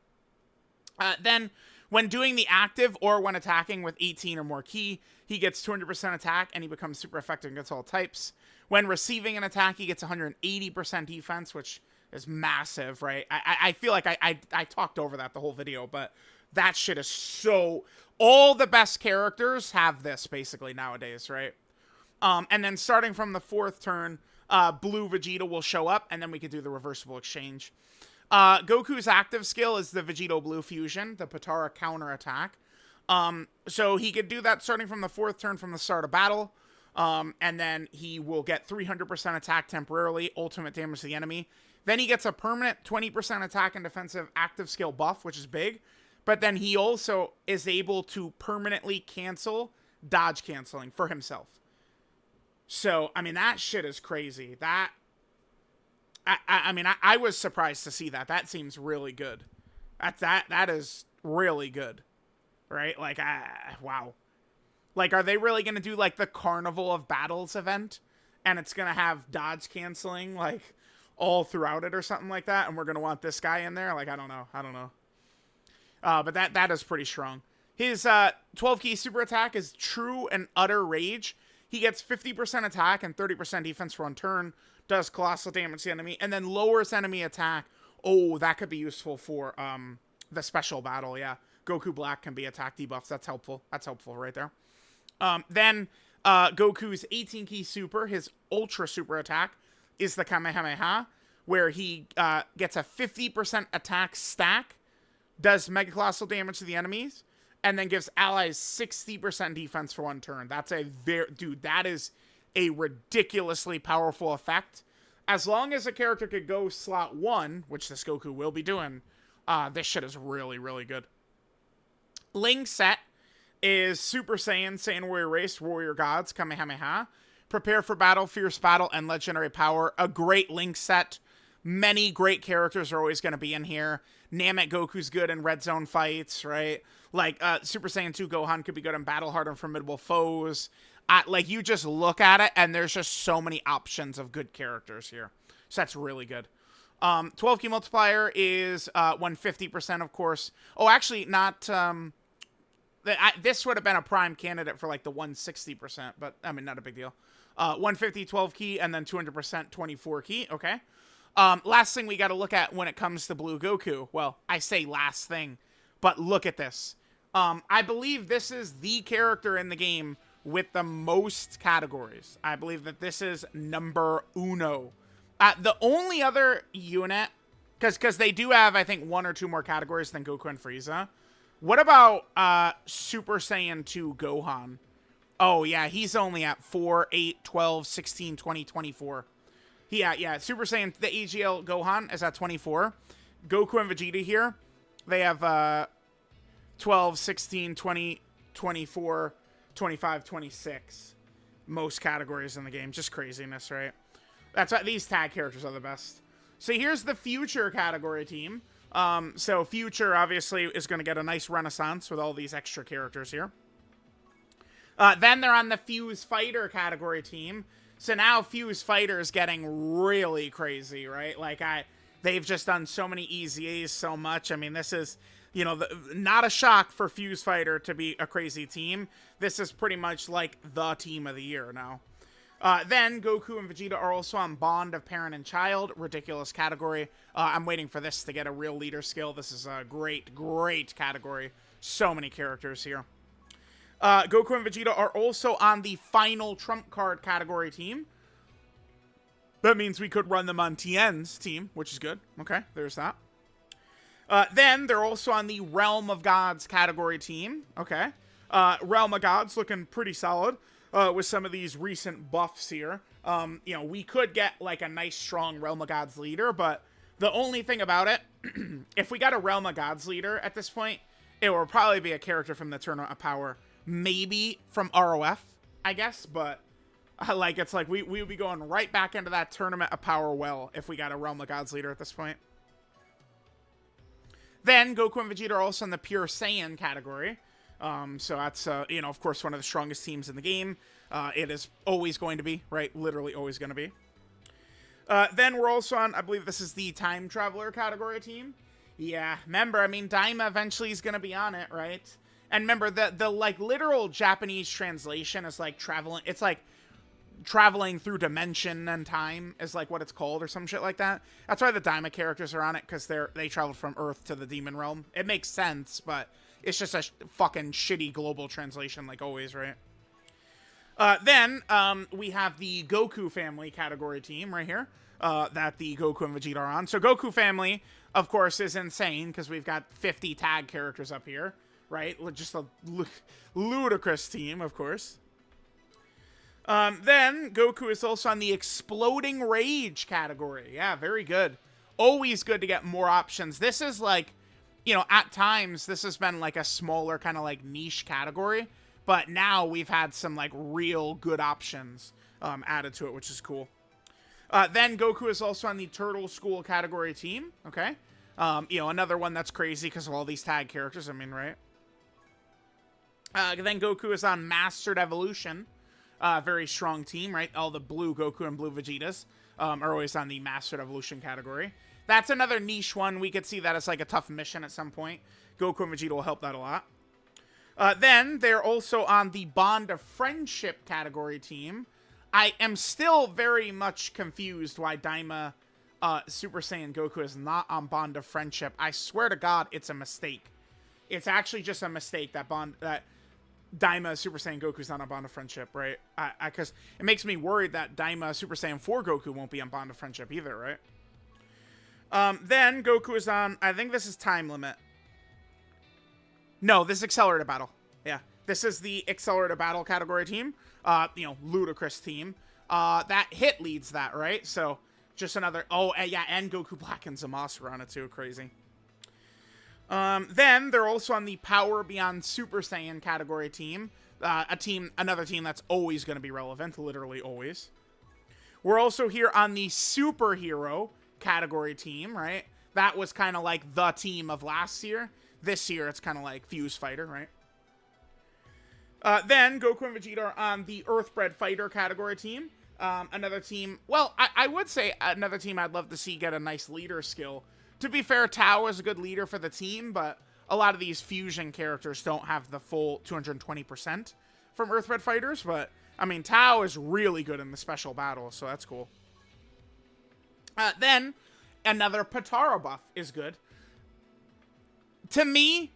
Then when doing the active or when attacking with 18 or more ki, he gets 200% attack and he becomes super effective against all types. When receiving an attack, he gets 180% defense, which is massive, right? I feel like I talked over that the whole video, but that shit is so... All the best characters have this, basically, nowadays, right? And then starting from the 4th turn, Blue Vegeta will show up, and then we can do the reversible exchange. Goku's active skill is the Vegito Blue Fusion, the Potara counterattack. So he could do that starting from the 4th turn from the start of battle. And then he will get 300% attack temporarily, ultimate damage to the enemy. Then he gets a permanent 20% attack and defensive active skill buff, which is big. But then he also is able to permanently cancel dodge canceling for himself. So, I mean, that shit is crazy. That, I was surprised to see that. That seems really good. That is really good. Right? Like, wow. Like, are they really going to do, like, the Carnival of Battles event? And it's going to have dodge canceling, like, all throughout it or something like that? And we're going to want this guy in there? Like, I don't know. But that is pretty strong. His 12 key super attack is True and Utter Rage. He gets 50% attack and 30% defense for 1 turn. Does colossal damage to the enemy. And then lowers enemy attack. Oh, that could be useful for the special battle, yeah. Goku Black can be attack debuffs. That's helpful. That's helpful right there. Then Goku's 18 key super, his ultra super attack, is the Kamehameha, where he gets a 50% attack stack, does mega colossal damage to the enemies, and then gives allies 60% defense for 1 turn. That's that is a ridiculously powerful effect. As long as a character could go slot 1, which this Goku will be doing, this shit is really, really good. Ling set is Super Saiyan, Saiyan Warrior Race, Warrior Gods, Kamehameha. Prepare for battle, fierce battle, and legendary power. A great Link set. Many great characters are always going to be in here. Namek Goku's good in red zone fights, right? Like, Super Saiyan 2 Gohan could be good in battle hard and formidable foes. Like, you just look at it, and there's just so many options of good characters here. So that's really good. 12 key multiplier is 150%, of course. Oh, actually, not... this would have been a prime candidate for, like, the 160%, but, I mean, not a big deal. 150, 12 key, and then 200%, 24 key. Okay. Last thing we got to look at when it comes to Blue Goku. Well, I say last thing, but look at this. I believe this is the character in the game with the most categories. I believe that this is number uno. The only other unit, because they do have, I think, 1 or 2 more categories than Goku and Frieza. What about Super Saiyan 2 Gohan? Oh, yeah, he's only at 4, 8, 12, 16, 20, 24. Yeah, Super Saiyan, the AGL Gohan is at 24. Goku and Vegeta here, they have 12, 16, 20, 24, 25, 26. Most categories in the game. Just craziness, right? That's why these tag characters are the best. So here's the Future category team. So Future, obviously, is going to get a nice renaissance with all these extra characters here. Then they're on the Fuse Fighter category team. So now Fuse Fighter is getting really crazy, right? Like, they've just done so many EZAs so much. I mean, this is, you know, not a shock for Fuse Fighter to be a crazy team. This is pretty much like the team of the year now. Then Goku and Vegeta are also on Bond of Parent and Child. Ridiculous category. I'm waiting for this to get a real leader skill. This is a great, great category. So many characters here. Goku and Vegeta are also on the Final Trump Card category team. That means we could run them on Tien's team, which is good. Okay, there's that. Then they're also on the Realm of Gods category team. Okay. Realm of Gods looking pretty solid with some of these recent buffs here. You know, we could get like a nice strong Realm of Gods leader, but the only thing about it, if we got a Realm of Gods leader at this point, it will probably be a character from the Tournament of Power. Maybe from ROF, I guess, but like it's like we would be going right back into that Tournament of Power well if we got a Realm of Gods leader at this point. Then Goku and Vegeta are also in the Pure Saiyan category. So that's, you know, of course, one of the strongest teams in the game. It is always going to be, right? Literally always going to be. Then we're also on, I believe this is the Time Traveler category team. Yeah, remember, I mean, Daima eventually is going to be on it, right? And remember, the like, literal Japanese translation is, like, traveling, it's, like, traveling through dimension and time is, like, what it's called or some shit like that. That's why the Daima characters are on it, because they traveled from Earth to the Demon Realm. It makes sense, but it's just a fucking shitty global translation, like always, right? Then, we have the Goku family category team right here, that the Goku and Vegeta are on. So Goku family, of course, is insane, because we've got 50 tag characters up here, right? Just a ludicrous team, of course. Then, Goku is also on the Exploding Rage category. Yeah, very good. Always good to get more options. This is like, you know, at times, this has been like a smaller kind of like niche category. But now we've had some like real good options added to it, which is cool. Then Goku is also on the Turtle School category team. Okay. You know, another one that's crazy because of all these tag characters. I mean, right? Then Goku is on Mastered Evolution. Very strong team, right? All the blue Goku and blue Vegetas are always on the Mastered Evolution category. That's another niche one. We could see that as like a tough mission at some point. Goku and Vegeta will help that a lot. Then they're also on the Bond of Friendship category team. I am still very much confused why Daima Super Saiyan Goku is not on Bond of Friendship. I swear to God, it's a mistake. It's actually just a mistake that Daima Super Saiyan Goku's not on Bond of Friendship, right? Because it makes me worried that Daima Super Saiyan 4 Goku won't be on Bond of Friendship either, right? Then Goku is on, I think this is Time Limit. No, this is Accelerated Battle. Yeah, this is the Accelerated Battle category team. You know, ludicrous team. That Hit leads that, right? So, just another, yeah, and Goku Black and Zamasu are on it too, crazy. Then they're also on the Power Beyond Super Saiyan category team. Another team that's always going to be relevant, literally always. We're also here on the Superhero category team, right? That was kind of like the team of last year. This year, it's kind of like Fuse Fighter, right? Then Goku and Vegeta are on the Earthbred Fighter category team. Another team, well, I would say another team I'd love to see get a nice leader skill. To be fair, Tao is a good leader for the team, but a lot of these fusion characters don't have the full 220% from Earthbred Fighters. But, I mean, Tao is really good in the special battles, so that's cool. Then, another Potara buff is good. To me,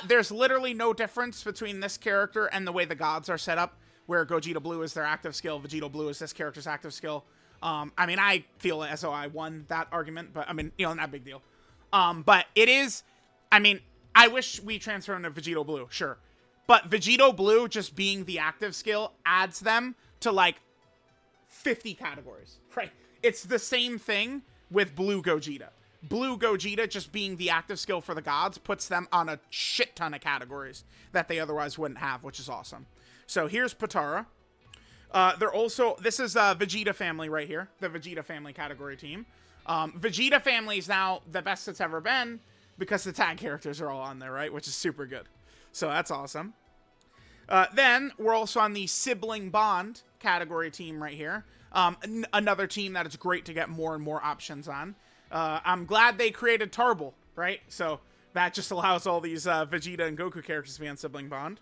there's literally no difference between this character and the way the gods are set up. where Gogeta Blue is their active skill, Vegito Blue is this character's active skill. I mean, I feel as though I won that argument, but I mean, you know, not a big deal. But it is, I mean, I wish we transfer into Vegito Blue, sure. But Vegito Blue just being the active skill adds them to like 50 categories, right? It's the same thing with Blue Gogeta. Blue Gogeta just being the active skill for the gods puts them on a shit ton of categories that they otherwise wouldn't have, which is awesome. So here's Potara. They're also, this is Vegeta family right here, the Vegeta family category team. Vegeta family is now the best it's ever been because the tag characters are all on there, right? Which is super good. So that's awesome. Then we're also on the sibling bond category team right here. Another team that is great to get more and more options on. I'm glad they created Tarble, right? So that just allows all these Vegeta and Goku characters to be on sibling bond.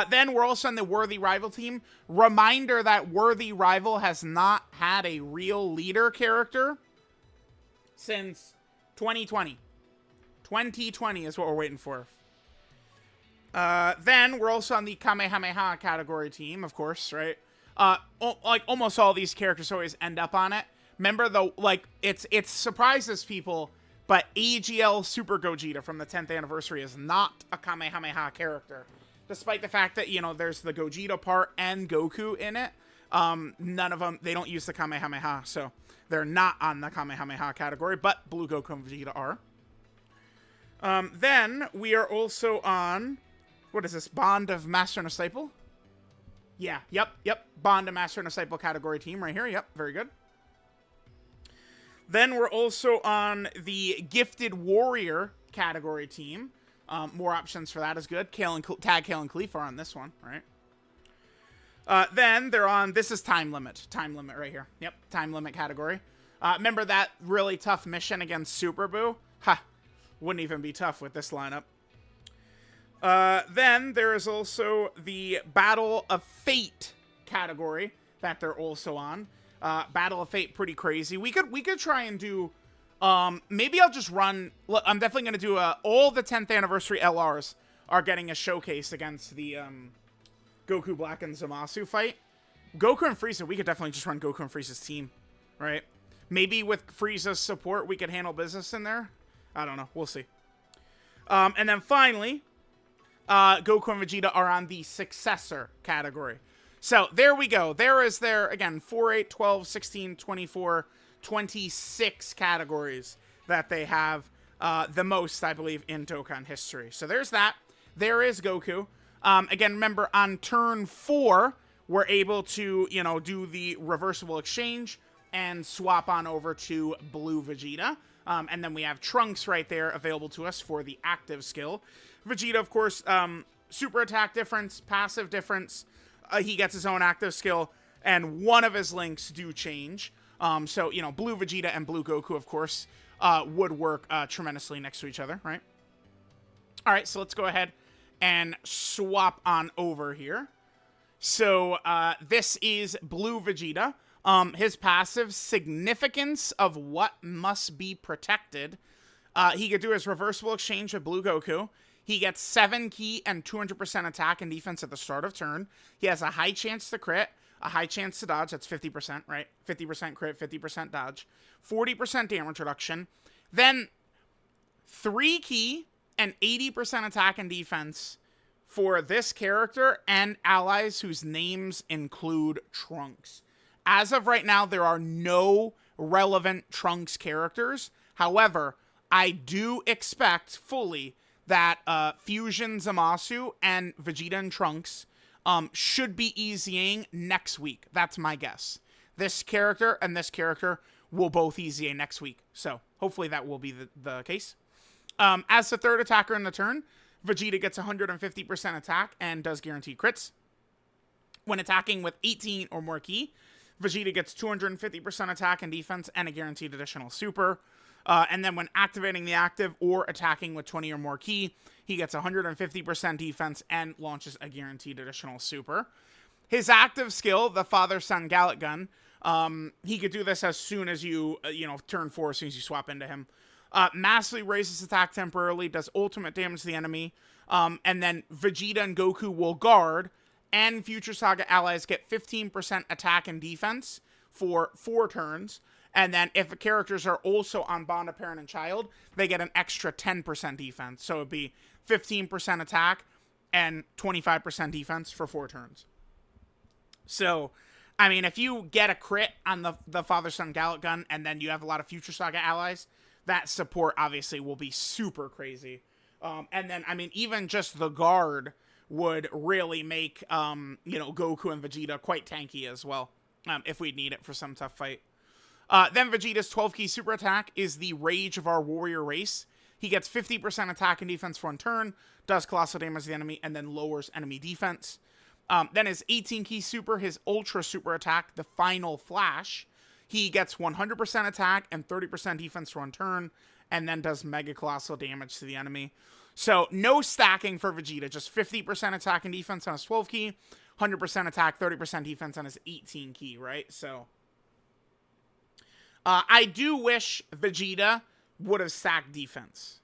Then we're also on the Worthy Rival team. Reminder that Worthy Rival has not had a real leader character since 2020. 2020 is what we're waiting for. Then we're also on the Kamehameha category team, of course, right? Like almost all these characters always end up on it. Remember though, like it surprises people, but AGL Super Gogeta from the 10th anniversary is not a Kamehameha character. Despite the fact that, you know, there's the Gogeta part and Goku in it, none of them, they don't use the Kamehameha, so they're not on the Kamehameha category, but Blue Goku and Vegeta are. Then we are also on, what is this, Bond of Master and Disciple? Yeah, yep, Bond of Master and Disciple category team right here, yep, very good. Then we're also on the Gifted Warrior category team. More options for that is good. Tag Kale and Khalif are on this one, right? Then they're on, this is Time Limit. Time Limit right here. Yep, Time Limit category. Remember that really tough mission against Super Boo? Ha! Wouldn't even be tough with this lineup. Then there is also the Battle of Fate category that they're also on. Battle of Fate, pretty crazy. We could try and do, maybe I'll just run, look, I'm definitely going to do, all the 10th anniversary LRs are getting a showcase against the, Goku Black and Zamasu fight. Goku and Frieza, we could definitely just run Goku and Frieza's team, right? Maybe with Frieza's support, we could handle business in there. I don't know. We'll see. And then finally, Goku and Vegeta are on the Successor category. So there we go. There is their, again, 4, 8, 12, 16, 24, 26 categories that they have the most, I believe, in Dokkan history. So there's that. There is Goku. Again, remember, on turn 4, we're able to, you know, do the reversible exchange and swap on over to Blue Vegeta. And then we have Trunks right there available to us for the active skill. Vegeta, of course, super attack difference, passive difference. He gets his own active skill, and one of his links do change. So, you know, Blue Vegeta and Blue Goku, of course, would work tremendously next to each other, right? All right, so let's go ahead and swap on over here. So, this is Blue Vegeta. His passive, Significance of What Must Be Protected. He could do his reversible exchange with Blue Goku. He gets 7 ki and 200% attack and defense at the start of turn. He has a high chance to crit, a high chance to dodge. That's 50%, right? 50% crit, 50% dodge. 40% damage reduction. Then 3 ki and 80% attack and defense for this character and allies whose names include Trunks. As of right now, there are no relevant Trunks characters. However, I do expect fully that Fusion Zamasu and Vegeta and Trunks should be easying next week. That's my guess. This character and this character will both easy next week. So hopefully that will be the case. As the third attacker in the turn, Vegeta gets 150% attack and does guaranteed crits. When attacking with 18 or more ki, Vegeta gets 250% attack and defense and a guaranteed additional super. And then when activating the active or attacking with 20 or more ki, he gets 150% defense and launches a guaranteed additional super. His active skill, the Father-Son Gallic Gun, he could do this as soon as you turn 4, as soon as you swap into him. Massively raises attack temporarily, does ultimate damage to the enemy, and then Vegeta and Goku will guard and Future Saga allies get 15% attack and defense for 4 turns. And then if the characters are also on Bond of Parent and Child, they get an extra 10% defense. So it'd be 15% attack and 25% defense for 4 turns. So, I mean, if you get a crit on the Father-Son Gallic Gun and then you have a lot of Future Saga allies, that support obviously will be super crazy. And then, I mean, even just the guard would really make, Goku and Vegeta quite tanky as well, if we need it for some tough fight. Then Vegeta's 12-key super attack is the Rage of Our Warrior Race. He gets 50% attack and defense for 1 turn, does colossal damage to the enemy, and then lowers enemy defense. Then his 18-key super, his Ultra super attack, the Final Flash. He gets 100% attack and 30% defense for 1 turn, and then does mega colossal damage to the enemy. So no stacking for Vegeta, just 50% attack and defense on his 12-key, 100% attack, 30% defense on his 18-key, right? So I do wish Vegeta would have stacked defense.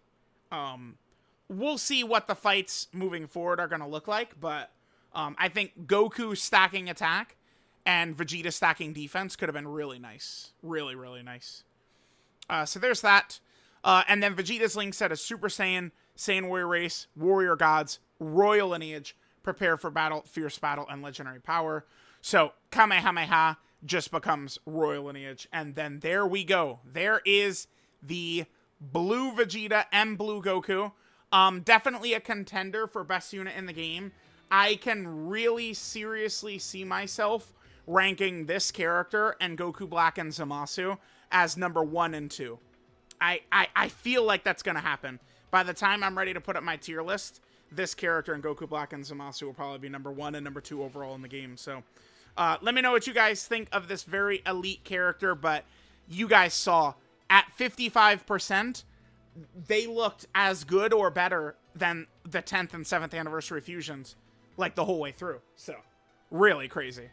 We'll see what the fights moving forward are going to look like, but I think Goku stacking attack and Vegeta stacking defense could have been really nice. Really, really nice. So there's that. And then Vegeta's link set is Super Saiyan, Saiyan Warrior Race, Warrior Gods, Royal Lineage, Prepare for Battle, Fierce Battle, and Legendary Power. So Kamehameha just becomes Royal Lineage. And then there we go. There is the Blue Vegeta and Blue Goku. Definitely a contender for best unit in the game. I can really seriously see myself ranking this character and Goku Black and Zamasu as number 1 and 2. I feel like that's going to happen. By the time I'm ready to put up my tier list, this character and Goku Black and Zamasu will probably be number 1 and number 2 overall in the game. So let me know what you guys think of this very elite character, but you guys saw at 55%, they looked as good or better than the 10th and 7th anniversary fusions, like the whole way through. So really crazy.